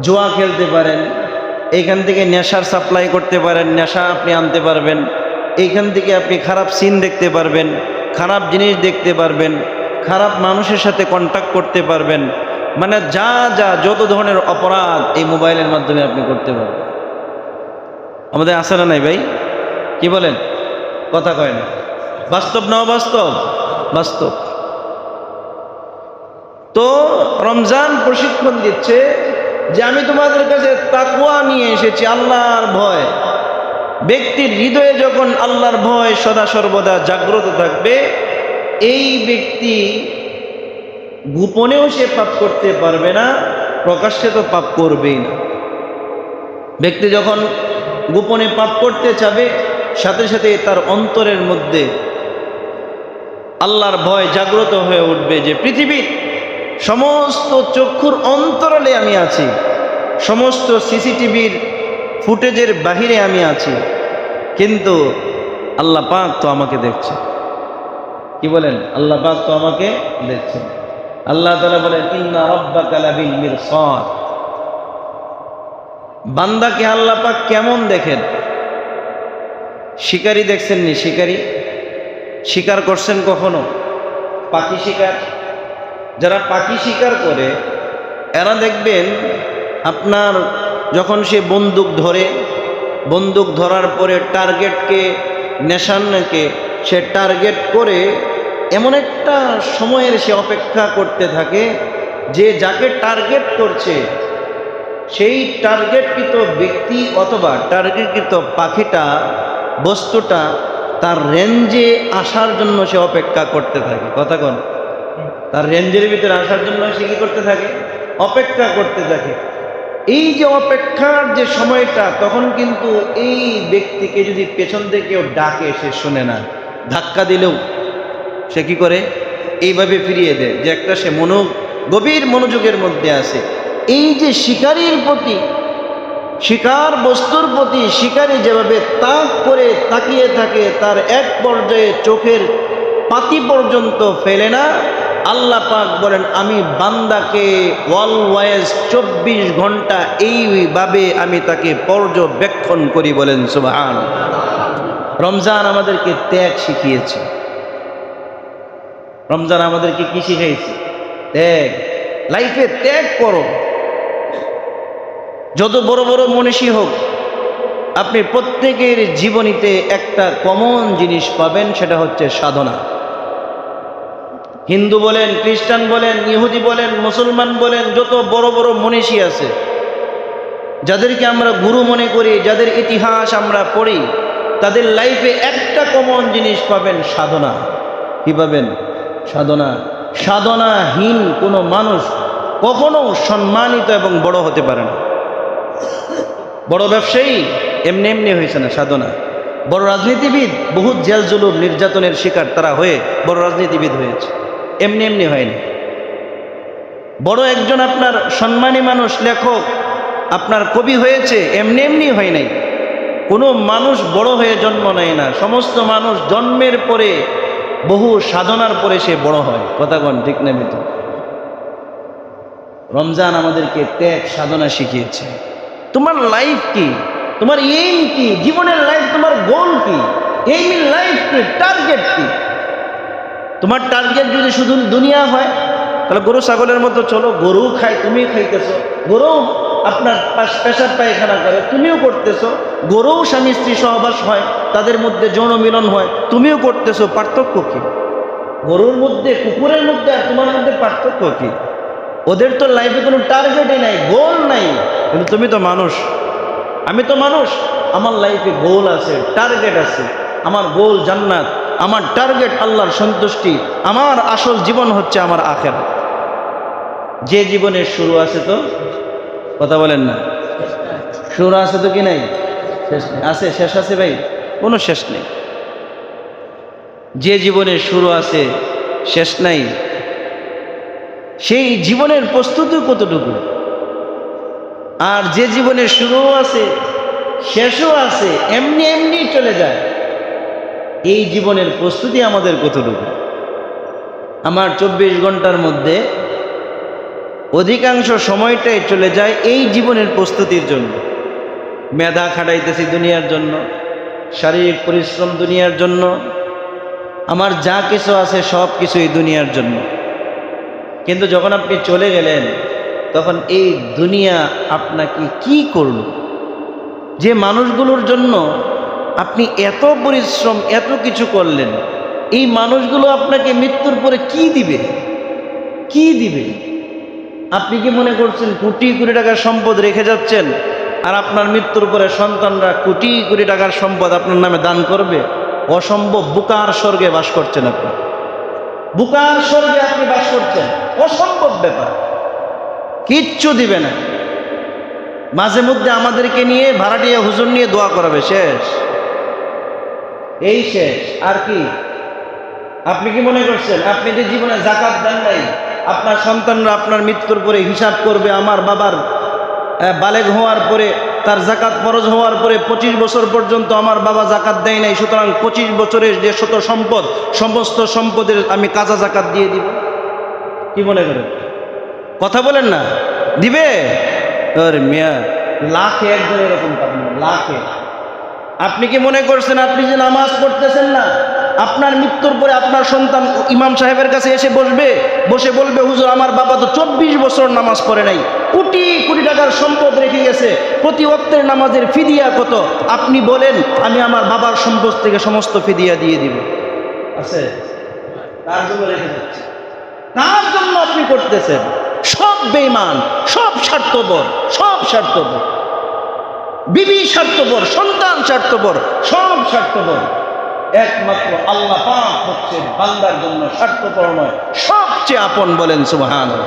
জুয়া খেলতে পারেন, এইখান থেকে নেশার সাপ্লাই করতে পারেন, নেশা আপনি আনতে পারবেন। এইখান থেকে আপনি খারাপ সিন দেখতে পারবেন, খারাপ জিনিস দেখতে পারবেন, খারাপ মানুষের সাথে কন্ট্যাক্ট করতে পারবেন। মানে যা যা যত ধরনের অপরাধ এই মোবাইলের মাধ্যমে আপনি করতে পারবেন। আমাদের আছে না নাই ভাই? কি বলেন, কথা কয় না? বাস্তব না অবাস্তব? বাস্তব। তো রমজান প্রশিক্ষণ দিচ্ছে যে আমি তোমাদের কাছে তাকওয়া নিয়ে এসেছি, আল্লাহর ভয়। ব্যক্তির হৃদয়ে যখন আল্লাহর ভয় সদা সর্বদা জাগ্রত থাকবে, এই ব্যক্তি গোপনেও সে পাপ করতে পারবে না, প্রকাশ্যে তো পাপ করবেই না। ব্যক্তি যখন গোপনে পাপ করতে চাবে, সাথে সাথে তার অন্তরের মধ্যে আল্লাহর ভয় জাগ্রত হয়ে উঠবে যে পৃথিবীর সমস্ত চক্ষুর অন্তরালে আমি আছি, সমস্ত সিসিটিভির ফুটেজের বাহিরে আমি আছি, কিন্তু আল্লাহ পাক তো আমাকে দেখছে। কি বলেন? আল্লাহ পাক তো আমাকে দেখছেন। আল্লাহ তাআলা বলেন ইন্না রাব্বাকা লাবিল মিরসাদ। বান্দাকে আল্লাহ পাক কেমন দেখেন? শিকারী দেখছেননি? শিকারী শিকার করছেন কখনো? পাখি শিকার, যারা পাখি শিকার করে এরা দেখবেন আপনার যখন সে বন্দুক ধরে, বন্দুক ধরার পরে টার্গেটকে, নেশানকে সে টার্গেট করে এমন একটা সময়ের সে অপেক্ষা করতে থাকে যে যাকে টার্গেট করছে সেই টার্গেটকৃত ব্যক্তি অথবা টার্গেটকৃত পাখিটা, বস্তুটা তার রেঞ্জে আসার জন্য সে অপেক্ষা করতে থাকে। কথা কোন? তার রেঞ্জের ভিতরে আসার জন্য সে কি করতে থাকে? অপেক্ষা করতে থাকে। এই যে অপেক্ষার যে সময়টা, তখন কিন্তু এই ব্যক্তিকে যদি পেছন থেকে কেউ ডাকে সে শোনে না, ধাক্কা দিলেও সে কি করে? এইভাবে ফিরিয়ে দেয়, যে একটা সে গভীর মনোযোগের মধ্যে আছে। এই যে শিকারীর প্রতি, শিকার বস্তুর প্রতি শিকারী যেভাবে তাক করে তাকিয়ে থাকে, তার এক পর্যায়ে চোখের পাতি পর্যন্ত ফেলে না, আল্লাহ পাক বলেন আমি বান্দাকে অলওয়েজ 24 ঘন্টা এইভাবে আমি তাকে পর্যবেক্ষণ করি। বলেন সুবহান। রমজান আমাদেরকে ত্যাগ শিখিয়েছে। রমজান আমাদেরকে কি শিখাইছে? ত্যাগ। লাইফে ত্যাগ করো। যত বড় বড় মনীষী হোক, আপনি প্রত্যেকের জীবনীতে একটা কমন জিনিস পাবেন, সেটা হচ্ছে সাধনা। হিন্দু বলেন, খ্রিস্টান বলেন, ইহুদি বলেন, মুসলমান বলেন, যত বড় বড় মনীষী আছে, যাদেরকে আমরা গুরু মনে করি, যাদের ইতিহাস আমরা পড়ি, তাদের লাইফে একটা কমন জিনিস পাবেন, সাধনা। কি পাবেন? সাধনা। সাধনাহীন কোনো মানুষ কখনো সম্মানিত এবং বড় হতে পারে না। বড় ব্যবসায়ী এমনি এমনি হয়েছে না, সাধনা। বড় রাজনীতিবিদ বহুত জেল জুলুম নির্যাতনের শিকার তারা হয়ে বড় রাজনীতিবিদ হয়েছে, এমনি এমনি হয়নি। বড় একজন আপনার সম্মানী মানুষ, লেখক, আপনার কবি হয়েছে, এমনি এমনি হয় নাই। কোনো মানুষ বড় হয়ে জন্ম নেয় না। সমস্ত মানুষ জন্মের পরে বহু সাধনার পরে সে বড় হয়। কথা কোন ঠিক না বেঠিক? রমজান আমাদেরকে ত্যাগ সাধনা শিখিয়েছে। তোমার লাইফ কি? তোমার এইম কি? জীবনের লাইফ, তোমার গোল কি? এইম ইন লাইফ কি? টার্গেট কি? তোমার টার্গেট যদি শুধু দুনিয়া হয়, তাহলে গরু ছাগলের মতো চলো। গরু খায়, তুমি খাইতেছো। গরু আপনার পেশাব পায়খানা করে, তুমিও করতেছো। গরুও স্বামী স্ত্রী সহবাস হয়, তাদের মধ্যে যৌন মিলন হয়, তুমিও করতেছো। পার্থক্য কি? গরুর মধ্যে, কুকুরের মধ্যে আর তোমার মধ্যে পার্থক্য কি? ওদের তো লাইফে কোনো টার্গেটই নাই, গোল নাই। কিন্তু তুমি তো মানুষ, আমি তো মানুষ, আমার লাইফে গোল আছে, টার্গেট আছে। আমার গোল জান্নাত, আমার টার্গেট আল্লাহর সন্তুষ্টি, আমার আসল জীবন হচ্ছে আমার আখিরাত। যে জীবনের শুরু আছে, তো কথা বলেন না, শুরু আছে তো কি নাই? শেষ নেই। আছে? শেষ আছে ভাই? কোনো শেষ নেই। যে জীবনের শুরু আছে, শেষ নাই, সেই জীবনের প্রস্তুতি কতটুকু? আর যে জীবনের শুরুও আছে, শেষও আছে, এমনি এমনি চলে যায়, এই জীবনের প্রস্তুতি আমাদের কতটুকু? আমার 24 ঘন্টার মধ্যে অধিকাংশ সময়টাই চলে যায় এই জীবনের প্রস্তুতির জন্য। মেধা খাটাইতেছি দুনিয়ার জন্য, শারীরিক পরিশ্রম দুনিয়ার জন্য, আমার যা কিছু আছে সব কিছুই দুনিয়ার জন্য। কিন্তু যখন আপনি চলে গেলেন, তখন এই দুনিয়া আপনাকে কি করল? যে মানুষগুলোর জন্য আপনি এত পরিশ্রম, এত কিছু করলেন, এই মানুষগুলো আপনাকে মৃত্যুর পরে কি দিবে? কি দিবে? আপনি কি মনে করছেন কোটি কোটি টাকার সম্পদ রেখে যাচ্ছেন আর আপনার মৃত্যুর পরে সন্তানরা কোটি কোটি টাকার সম্পদ আপনার নামে দান করবে? অসম্ভব। বুকার স্বর্গে বাস করছেন আপনি, বুকার স্বর্গে আপনি বাস করছেন। অসম্ভব ব্যাপার, কিচ্ছু দিবে না। মাঝে মধ্যে আমাদেরকে নিয়ে ভাড়াটিয়া হুজুর নিয়ে দোয়া করাবে, শেষ। এই শেষ, আর কি? আপনি কি মনে করছেন আপনি যে জীবনে যাকাত দেন নাই, আপনার সন্তানরা আপনার মৃত্যুর পরে হিসাব করবে আমার বাবার বালেগ হওয়ার পরে, তার জাকাত ফরজ হওয়ার পরে 25 বছর পর্যন্ত আমার বাবা জাকাত দেয় নাই, সুতরাং 25 বছরের যে শত সম্পদ, সমস্ত সম্পদের আমি কাজা জাকাত দিয়ে দিব? কি মনে করেন? কথা বলেন না, দিবে? আরে মিয়া, লাখে একজন এরকম পাবেন, লাখে। আপনি কি মনে করছেন আপনি যে নামাজ পড়তেছেন না, আপনার মৃত্যুর পরে আপনার সন্তান ইমাম সাহেবের কাছে এসে বসে বলবে হুজুর আমার বাবা তো 24 বছর নামাজ পড়ে নাই, কোটি কোটি টাকার সম্পদ রেখে গেছে, প্রতি ওয়াক্তের নামাজের ফিদিয়া কত? আপনি বলেন আমি আমার বাবার সম্পদ থেকে সমস্ত ফিদিয়া দিয়ে দিব। আছে? তার জন্য রেখে যাচ্ছে, তার জন্য আপনি করতেছেন। সব বেঈমান, সব স্বার্থপর, সব স্বার্থপর। বিবি স্বার্থপর, সন্তান স্বার্থপর, সব স্বার্থপর। একমাত্র আল্লাহ পাক হচ্ছে বান্দার জন্য স্বার্থপর নয়, সবচেয়ে আপন। বলেন সুবহানাল্লাহ।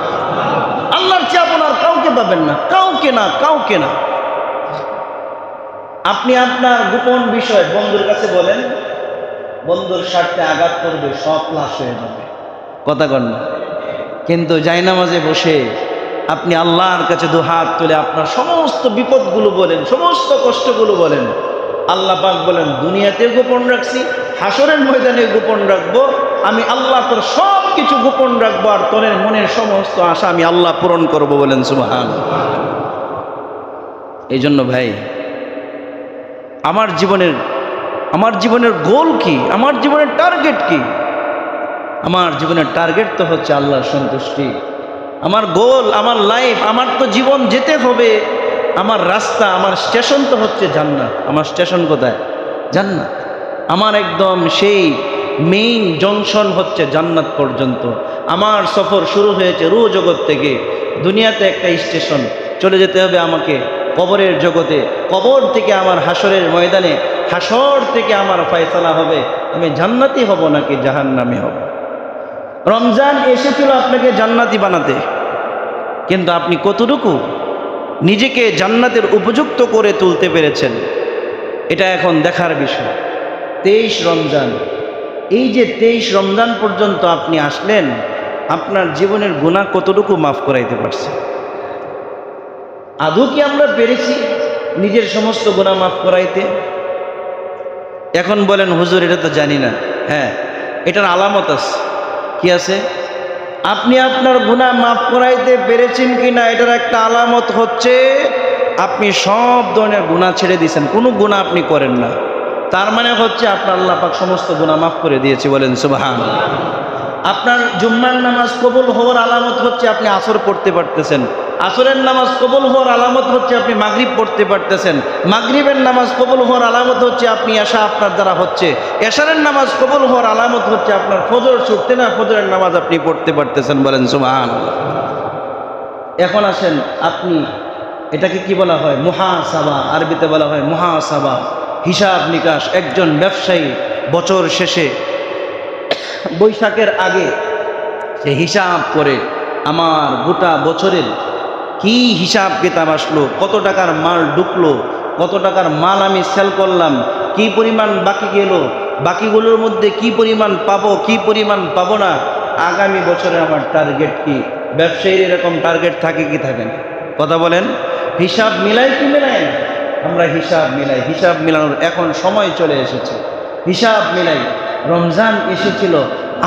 আল্লাহর চেয়ে আপন আর কাউকে পাবেন না, কাউকে না, কাউকে না। আপনি আপনার গোপন বিষয় বন্ধুর কাছে বলেন, বন্ধুর স্বার্থে আঘাত করবে, সব লাশ হয়ে যাবে। কথা কন না? কিন্তু জায়নামাজে বসে আপনি আল্লাহর কাছে দুহাত তুলে আপনার সমস্ত বিপদগুলো বলেন, সমস্ত কষ্টগুলো বলেন। আল্লাহ পাক বলেন দুনিয়াতেও গোপন রাখছি, হাসরের ময়দানে গোপন রাখবো। আমি আল্লাহ তোর সব কিছু গোপন রাখবো, আর তোর মনের সমস্ত আশা আমি আল্লাহ পূরণ করব। বলেন সুবহানাল্লাহ। এই জন্য ভাই, আমার জীবনের গোল কি? আমার জীবনের টার্গেট কি? আমার জীবনের টার্গেট তো হচ্ছে আল্লাহর সন্তুষ্টি। আমার গোল, আমার লাইফ, আমার তো জীবন যেতে হবে, আমার রাস্তা, আমার স্টেশন তো হচ্ছে জান্নাত। আমার স্টেশন কোথায়? জান্নাত। আমার একদম সেই মেইন জংশন হচ্ছে জান্নাত পর্যন্ত। আমার সফর শুরু হয়েছে রূহ জগৎ থেকে। দুনিয়াতে একটা স্টেশন, চলে যেতে হবে আমাকে কবরের জগতে। কবর থেকে আমার হাসরের ময়দানে, হাসর থেকে আমার ফয়সালা হবে আমি জান্নাতি হব নাকি জাহান্নামী হব। রমজান এসেছিল আপনাকে জান্নাতি বানাতে, কিন্তু আপনি কতটুকু নিজেকে জান্নাতের উপযুক্ত করে তুলতে পেরেছেন, এটা এখন দেখার বিষয়। 23 রমজান, এই যে 23 রমজান পর্যন্ত আপনি আসলেন, আপনার জীবনের গুনাহ কতটুকু মাফ করাইতে পারছে? আদৌ কি আমরা পেরেছি নিজের সমস্ত গুনাহ মাফ করাইতে? এখন বলেন হুজুর এটা তো জানি না। হ্যাঁ, এটার আলামত আছে। কি আছে? আপনি আপনার গুনাহ মাফ করাইতে পেরেছেন কিনা এটার একটা আলামত হচ্ছে আপনি সব ধরনের গুনাহ ছেড়ে দিয়েছেন, কোনো গুনাহ আপনি করেন না। তার মানে হচ্ছে আপনার আল্লাহ পাক সমস্ত গুনাহ মাফ করে দিয়েছে। বলেন সুবহানাল্লাহ। আপনার জুম্মার নামাজ কবুল হওয়ার আলামত হচ্ছে আপনি আসর পড়তে পারতেছেন। আসরের নামাজ কবুল হওয়ার আলামত হচ্ছে আপনি মাগরিব পড়তে পারতেছেন। মাগরিবের নামাজ কবুল হওয়ার আলামত হচ্ছে আপনি এশা আপনার দ্বারা হচ্ছে। এশারের নামাজ কবুল হওয়ার আলামত হচ্ছে আপনার ফজর ছুটতে না ফজরের নামাজ আপনি পড়তে পারতেছেন। বলেন সুবহানাল্লাহ। এখন আসেন, আপনি এটাকে কি বলা হয়? মুহাসাবা। আরবিতে বলা হয় মুহাসাবা, হিসাব নিকাশ। একজন ব্যবসায়ী বছর শেষে বৈশাখের আগে সে হিসাব করে আমার গোটা বছরের কি হিসাব কিতাব আসলো, কত টাকার মাল ঢুকলো, কত টাকার মাল আমি সেল করলাম, কি পরিমাণ বাকি গেল, বাকিগুলোর মধ্যে কি পরিমাণ পাবো, কি পরিমাণ পাবো না, আগামী বছরে আমার টার্গেট কি। ব্যবসায়ীর এরকম টার্গেট থাকে কি থাকে না? কথা বলেন। হিসাব মিলাই কি মিলাই না? আমরা হিসাব মিলাই। হিসাব মিলানোর এখন সময় চলে এসেছে। হিসাব মিলাই। রমজান এসেছিল,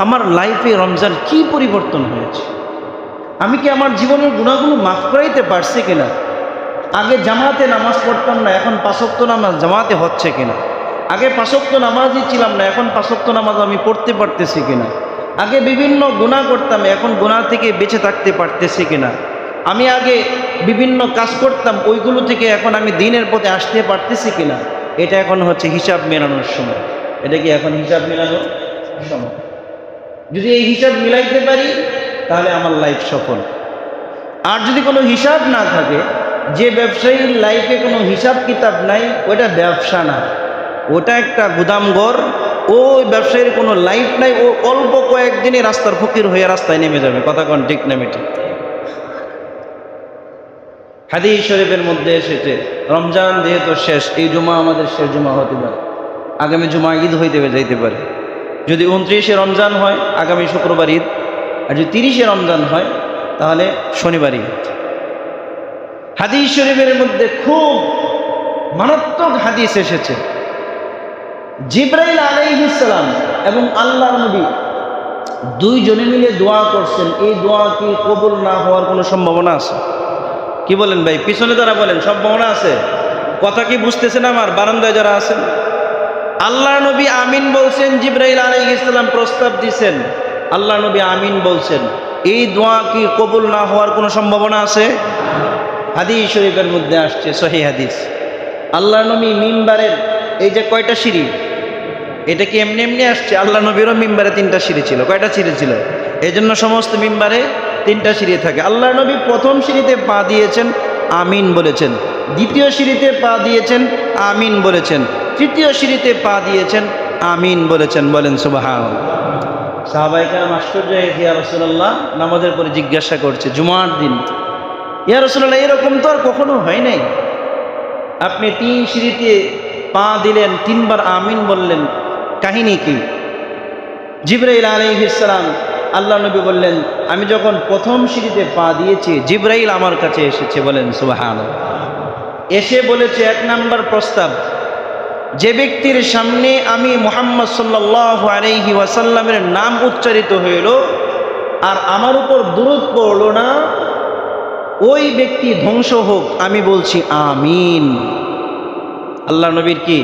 আমার লাইফে রমজান কি পরিবর্তন হয়েছে? আমি কি আমার জীবনের গুনাহগুলো মাফ করাইতে পারছি কিনা? আগে জামাতে নামাজ পড়তাম না, এখন 5 ওয়াক্ত নামাজ জামাতে হচ্ছে কিনা? আগে 5 ওয়াক্ত নামাজই ছিলাম না, এখন 5 ওয়াক্ত নামাজ আমি পড়তে পারতেছি কিনা? আগে বিভিন্ন গুনাহ করতাম, এখন গুনাহ থেকে বেঁচে থাকতে পারতেছি কিনা? আমি আগে বিভিন্ন কাজ করতাম, ওইগুলো থেকে এখন আমি দ্বীনের পথে আসতে পারতেছি কিনা? এটা এখন হচ্ছে হিসাব মেলানোর সময়। এটা কি এখন হিসাব মেলানো? সমান। যদি এই হিসাব মিলাইতে পারি তাহলে আমার লাইফ সফল। আর যদি কোনো হিসাব না থাকে, যে ব্যবসায়ীর লাইফে কোনো হিসাব কিতাব নাই, ওটা ব্যবসা না, ওটা একটা গুদামঘর। ওই ব্যবসায়ীর কোনো লাইফ নাই, ও অল্প কয়েকদিনে রাস্তার ফকির হয়ে রাস্তায় নেমে যাবে। কথা কোন ঠিক না মিটি? হাদিস শরীফের মধ্যে এসেছে, রমজান যেহেতু শেষ, এই জুমা আমাদের শেষ জুমা হতে পারে, আগামী জুমা ঈদ হইতে যাইতে পারে। যদি 29শে রমজান হয় আগামী শুক্রবার ঈদ, আর যদি 30শে রমজান হয় তাহলে শনিবার ঈদ। হাদিস শরীফের মধ্যে খুব মারাত্মক হাদিস এসেছে, জিবরাইল আলাইহিস সালাম এবং আল্লাহর নবী দুইজনে মিলে দোয়া করছেন। এই দোয়া কি কবুল না হওয়ার কোনো সম্ভাবনা আছে? কি বলেন ভাই? পিছনে যারা বলেন সম্ভাবনা আছে। কথা কি বুঝতেছেন? আমার বারান্দায় যারা আছেন, আল্লাহ নবী আমিন বলছেন, জিবরাইল আলাইহিস সালাম প্রস্তাব দিয়েছেন, আল্লাহ নবী আমিন বলছেন। এই দোয়া কি কবুল না হওয়ার কোনো সম্ভাবনা আছে? হাদিস শরীফের মধ্যে আসছে, সহিহ হাদিস, আল্লাহ নবী মিম্বারের এই যে কয়টা সিঁড়ি, এটা কি এমনি এমনি আসছে? আল্লাহ নবীরও মিম্বারে 3টা সিঁড়ি ছিল। কয়টা সিঁড়ি ছিল? এই জন্য সমস্ত মিম্বারে 3টা সিঁড়ি থাকে। আল্লাহ নবী প্রথম সিঁড়িতে পা দিয়েছেন, আমিন বলেছেন। দ্বিতীয় সিঁড়িতে পা দিয়েছেন, আমিন বলেছেন। তৃতীয় সিঁড়িতে পা দিয়েছেন, আমিন বলেছেন। বলেন সুবহানাল্লাহ। সাহাবায়ে কেরাম আশ্চর্য হয়ে, ইয়া রাসূলুল্লাহ, নামাজের পরে জিজ্ঞাসা করছে জুমার দিন, ইয়া রাসূলুল্লাহ এরকম তো আর কখনো হয় নাই, আপনি 3 সিঁড়িতে পা দিলেন, 3বার আমিন বললেন, কাহিনী কি? জিবরাইল আলাইহিস সালাম, আল্লাহ নবী বললেন, আমি যখন প্রথম সিঁড়িতে পা দিয়েছি জিবরাইল আমার কাছে এসেছে। বলেন সুবহানাল্লাহ। এসে বলেছে, 1 নাম্বার প্রস্তাব, যে ব্যক্তির সামনে আমি মুহাম্মদ সাল্লাল্লাহু আলাইহি ওয়াসাল্লামের নাম উচ্চারিত হইল আর আমার উপর দুরূদ পড়ল না, ওই ব্যক্তি ধ্বংস হোক। আমি বলছি আমিন। আল্লাহ নবীর কি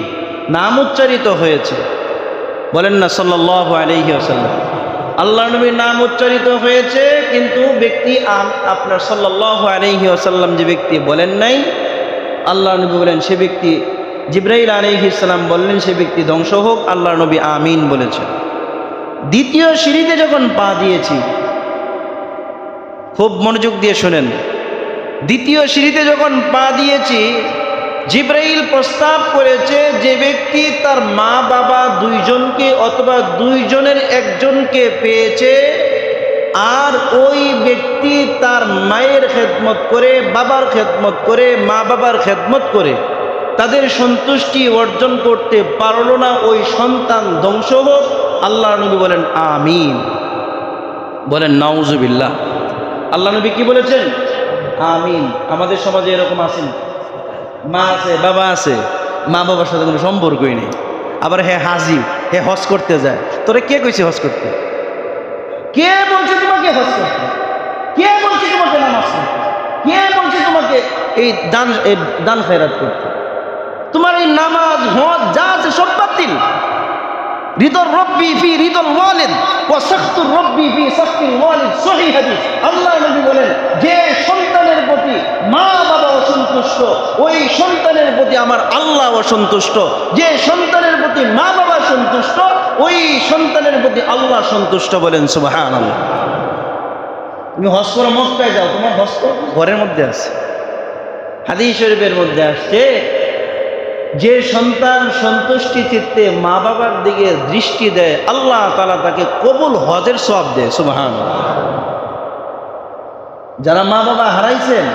নাম উচ্চারিত হয়েছে? বলেন না সাল্লাল্লাহু আলাইহি ওয়াসাল্লাম। আল্লাহ নবীর নাম উচ্চারিত হয়েছে, কিন্তু ব্যক্তি আপনার সাল্লাল্লাহু আলাইহি ওয়াসাল্লাম যে ব্যক্তি বলেন নাই, আল্লাহ নবী বলেন সে ব্যক্তি, জিবরাইল আলাইহিস সালাম বললেন সে ব্যক্তি ধ্বংস হোক। আল্লাহ নবী আমিন বলেছেন। দ্বিতীয় সিঁড়িতে যখন পা দিয়েছি, খুব মনোযোগ দিয়ে শোনেন, দ্বিতীয় সিঁড়িতে যখন পা দিয়েছি, জিবরাইল প্রস্তাব করেছে যে ব্যক্তি তার মা বাবা দুইজনকে অথবা দুইজনের একজনকে পেয়েছে, আর ওই ব্যক্তি তার মায়ের খেদমত করে, বাবার খেদমত করে, মা বাবার খেদমত করে তাদের সন্তুষ্টি অর্জন করতে পারল না, ওই সন্তান ধ্বংস হোক। আল্লাহ নবী বলেন আমিন। বলেন নাউজুবিল্লাহ। আল্লাহ নবী কি বলেছেন? আমিন। আমাদের সমাজে এরকম আছেন, মা আছে, বাবা আছে, মা বাবার সাথে কোনো সম্পর্কই নেই, আবার হে হাজি, হে হজ করতে যায়। তোরে কে কইছে হজ করতে? কে বলছে তোমাকে হজ করতে? কে বলছে তোমাকে নামাজ পড়তে? কে বলছে তোমাকে এই দান খয়রাত করতে? তোমার এই নামাজ হজ যা আছে সব বাতিল। রিদর রব্বি ফি রিদল ওয়ালিদ ওয়া সাখতুর রব্বি ফি সাখতিল ওয়ালিদ, সহিহ হাদিস। আল্লাহ নবী বলেন, যে সন্তানের প্রতি মা বাবা অসন্তুষ্ট, ওই সন্তানের প্রতি আমার আল্লাহ অসন্তুষ্ট। যে সন্তানের প্রতি মা বাবা সন্তুষ্ট, ওই সন্তানের প্রতি আল্লাহ সন্তুষ্ট। বলেন সুবহানাল্লাহ। তুমি হজ করে মক্কায় যাও, তোমার হজ তো ঘরের মধ্যে আছে। হাদিস শরীফের মধ্যে আসছে, যে সন্তান সন্তুষ্টি চিত্তে মা বাবার দিকে দৃষ্টি দেয়, আল্লাহ তাআলা তাকে কবুল হজের সওয়াব দেয়। সুবহানাল্লাহ। যারা মা বাবা হারাইছেন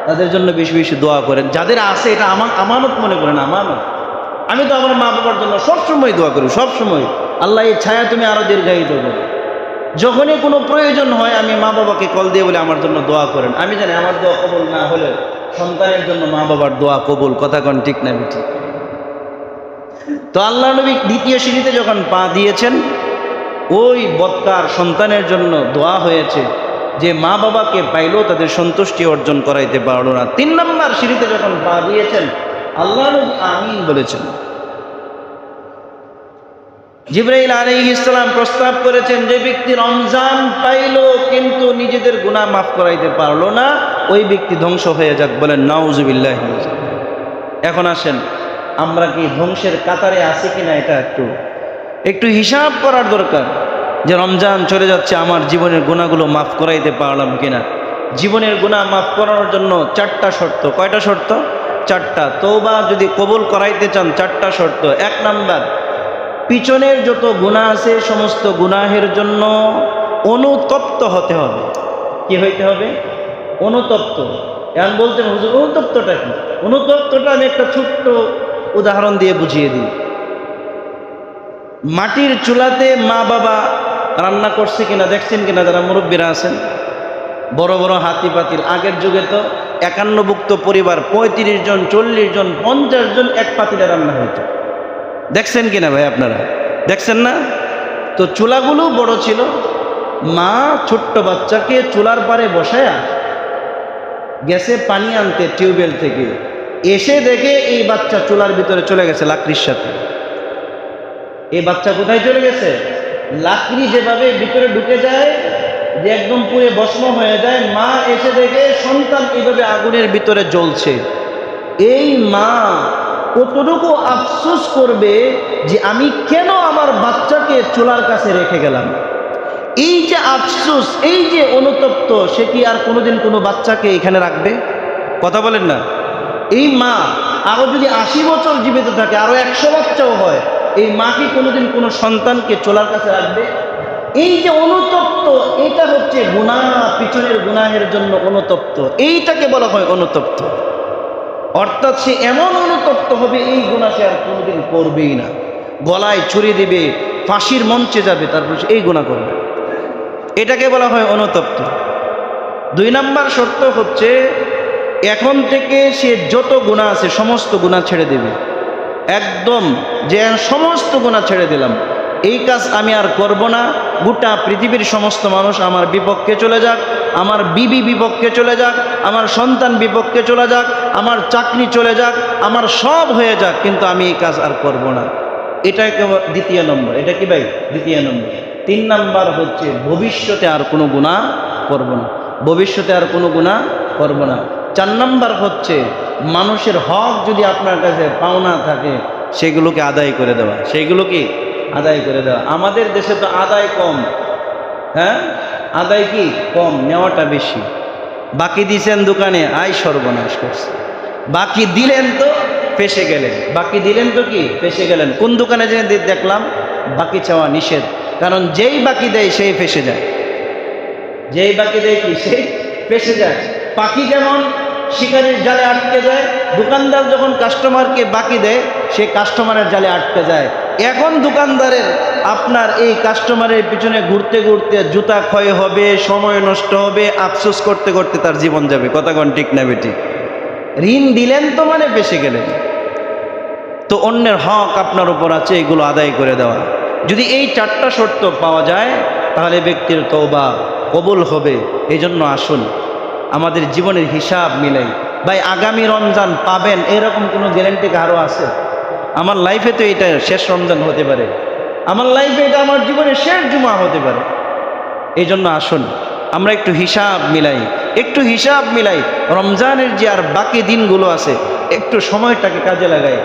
তাদের জন্য বেশি বেশি দোয়া করেন। যাদের আছে এটা আমানত মনে করেন, আমানত। আমি তো আমার মা বাবার জন্য সবসময় দোয়া করি, সবসময়। আল্লাহ এই ছায়া তুমি আরো দীর্ঘায়িত করো। যখনই কোনো প্রয়োজন হয় আমি মা বাবাকে কল দিয়ে বলে আমার জন্য দোয়া করেন। আমি জানি আমার দোয়া কবুল না হলে সন্তানের জন্য মা বাবার দোয়া কবুল। কথা কোন ঠিক না ঠিক? তো আল্লাহ নবী দ্বিতীয় সিঁড়িতে যখন পা দিয়েছেন, ওই বৎকার সন্তানের জন্য দোয়া হয়েছে, যে মা বাবাকে পাইলো তাদের সন্তুষ্টি অর্জন করাইতে পারলো না। 3 নম্বর সিঁড়িতে যখন পা দিয়েছেন, আল্লাহ নবী আমিন বলেছেন। জিবরাইল আলাইহিস সালাম প্রস্তাব করেছেন, যে ব্যক্তি রমজান পাইলো কিন্তু নিজেদের গুনাহ মাফ করাইতে পারলো না, ওই ব্যক্তি ধ্বংস হয়ে যাক। বলেন নাউজুবিল্লাহ। এখন আসেন, আমরা কি ধ্বংসের কাতারে আছি কিনা এটা একটু একটু হিসাব করার দরকার যে রমজান চলে যাচ্ছে, আমার জীবনের গুনাহগুলো মাফ করাইতে পারলাম কিনা। জীবনের গুনাহ মাফ করানোর জন্য 4টা শর্ত। কয়টা শর্ত? 4টা। তওবা যদি কবুল করাইতে চান 4টা শর্ত। 1 নাম্বার, পিছনের যত গুনাহ আছে সমস্ত গুনাহের জন্য অনুতপ্ত হতে হবে। কি হইতে হবে? অনুতপ্ত। এখন বলতেন হুজুর অনুতপ্তটা কি? অনুতপ্তটা আমি একটা ছোট্ট উদাহরণ দিয়ে বুঝিয়ে দিই। মাটির চুলাতে মা বাবা রান্না করছে কিনা দেখছেন কিনা যারা মুরব্বীরা আছেন? বড় বড় হাতি পাতিল। আগের যুগে তো 51ভুক্ত পরিবার, 35 জন, 40 জন, 50 জন এক পাতিলে রান্না হইতো। দেখছেন কিনা ভাই আপনারা? দেখছেন না? তো চুলাগুলো বড় ছিল। মা ছোট্ট বাচ্চাকে চুলার পারে বসায়া গেছে পানি আনতে টিউবওয়েল থেকে, এসে দেখে এই বাচ্চা চুলার ভিতরে চলে গেছে লাকড়ির সাথে। এই বাচ্চা কোথায় চলে গেছে? লাকড়ি যেভাবে ভিতরে ঢুকে যায় যে একদম পুরো ভস্ম হয়ে যায়, মা এসে দেখে সন্তান এইভাবে আগুনের ভিতরে জ্বলছে। এই মা কতটুকু আফসোস করবে যে আমি কেন আমার বাচ্চাকে চুলার কাছে রেখে গেলাম। এই যে আফসোস, এই যে অনুতপ্ত, সে কি আর কোনোদিন কোনো বাচ্চাকে এখানে রাখবে? কথা বলেন না? এই মা আরো যদি 80 বছর জীবিত থাকে, আরো 100 বাচ্চাও হয়, এই মা কি কোনোদিন কোনো সন্তানকে চুলার কাছে রাখবে? এই যে অনুতপ্ত, এটা হচ্ছে গুনাহ, পিছনের গুনাহের জন্য অনুতপ্ত। এইটাকে বলা হয় অনুতপ্ত। অর্থাৎ সে এমন অনুতপ্ত হবে এই গুনাহ সে আর কোনোদিন করবেই না। গলায় ছুরি দিবে, ফাঁসির মঞ্চে যাবে, তারপর সে এই গুনাহ করবে। এটাকে বলা হয় অনুতপ্ত। 2 নাম্বার শর্ত হচ্ছে এখন থেকে সে যত গুনাহ আছে সমস্ত গুনাহ ছেড়ে দেবে। একদম যে সমস্ত গুনাহ ছেড়ে দিলাম, এই কাজ আমি আর করব না। গোটা পৃথিবীর সমস্ত মানুষ আমার বিপক্ষে চলে যাক, আমার বিবি বিপক্ষে চলে যাক, আমার সন্তান বিপক্ষে চলে যাক, আমার চাকরি চলে যাক, আমার সব হয়ে যাক, কিন্তু আমি এই কাজ আর করব না। এটা দ্বিতীয় নম্বর। এটা কি ভাই? দ্বিতীয় নম্বর। 3 নাম্বার হচ্ছে ভবিষ্যতে আর কোনো গুনাহ করব না। ভবিষ্যতে আর কোনো গুনাহ করব না। 4 নাম্বার হচ্ছে মানুষের হক যদি আপনার কাছে পাওনা থাকে সেগুলোকে আদায় করে দেওয়া। সেইগুলো কি আদায় করে দেওয়া। আমাদের দেশে তো আদায় কম, হ্যাঁ, আদায় কি কম, নেওয়াটা বেশি। বাকি দিয়েছেন দোকানে, আয় সর্বনাশ করছে। বাকি দিলেন তো ফেসে গেলেন। বাকি দিলেন তো কি ফেসে গেলেন। কোন দোকানে জেনে দেখলাম বাকি চাওয়া নিষেধ, কারণ যেই বাকি দেয় সেই ফেসে যায়। যেই বাকি দেয় কি সেই ফেসে যায়। পাখি যেমন শিকারির জালে আটকে যায়, দোকানদার যখন কাস্টমারকে বাকি দেয় সে কাস্টমারের জালে আটকে যায়। এখন দোকানদারের আপনার এই কাস্টমারের পিছনে ঘুরতে ঘুরতে জুতা ক্ষয় হবে, সময় নষ্ট হবে, আফসোস করতে করতে তার জীবন যাবে। কথা কোন ঠিক না বেটি? ঋণ দিলেন তো মানে ফেসে গেলেন। তো অন্যের হক আপনার উপর আছে, এগুলো আদায় করে দেওয়া। যদি এই 4টা শর্ত পাওয়া যায় তাহলে ব্যক্তির তওবা কবুল হবে। এই জন্য আসুন আমাদের জীবনের হিসাব মিলাই। ভাই আগামী রমজান পাবেন এরকম কোনো গ্যারান্টি কারো আছে? আমার লাইফে তো এটা শেষ রমজান হতে পারে, আমার লাইফে এটা আমার জীবনের শেষ জুমা হতে পারে। এই জন্য আসুন আমরা একটু হিসাব মিলাই, একটু হিসাব মিলাই। রমজানের যে আর বাকি দিনগুলো আছে একটু সময়টাকে কাজে লাগাই।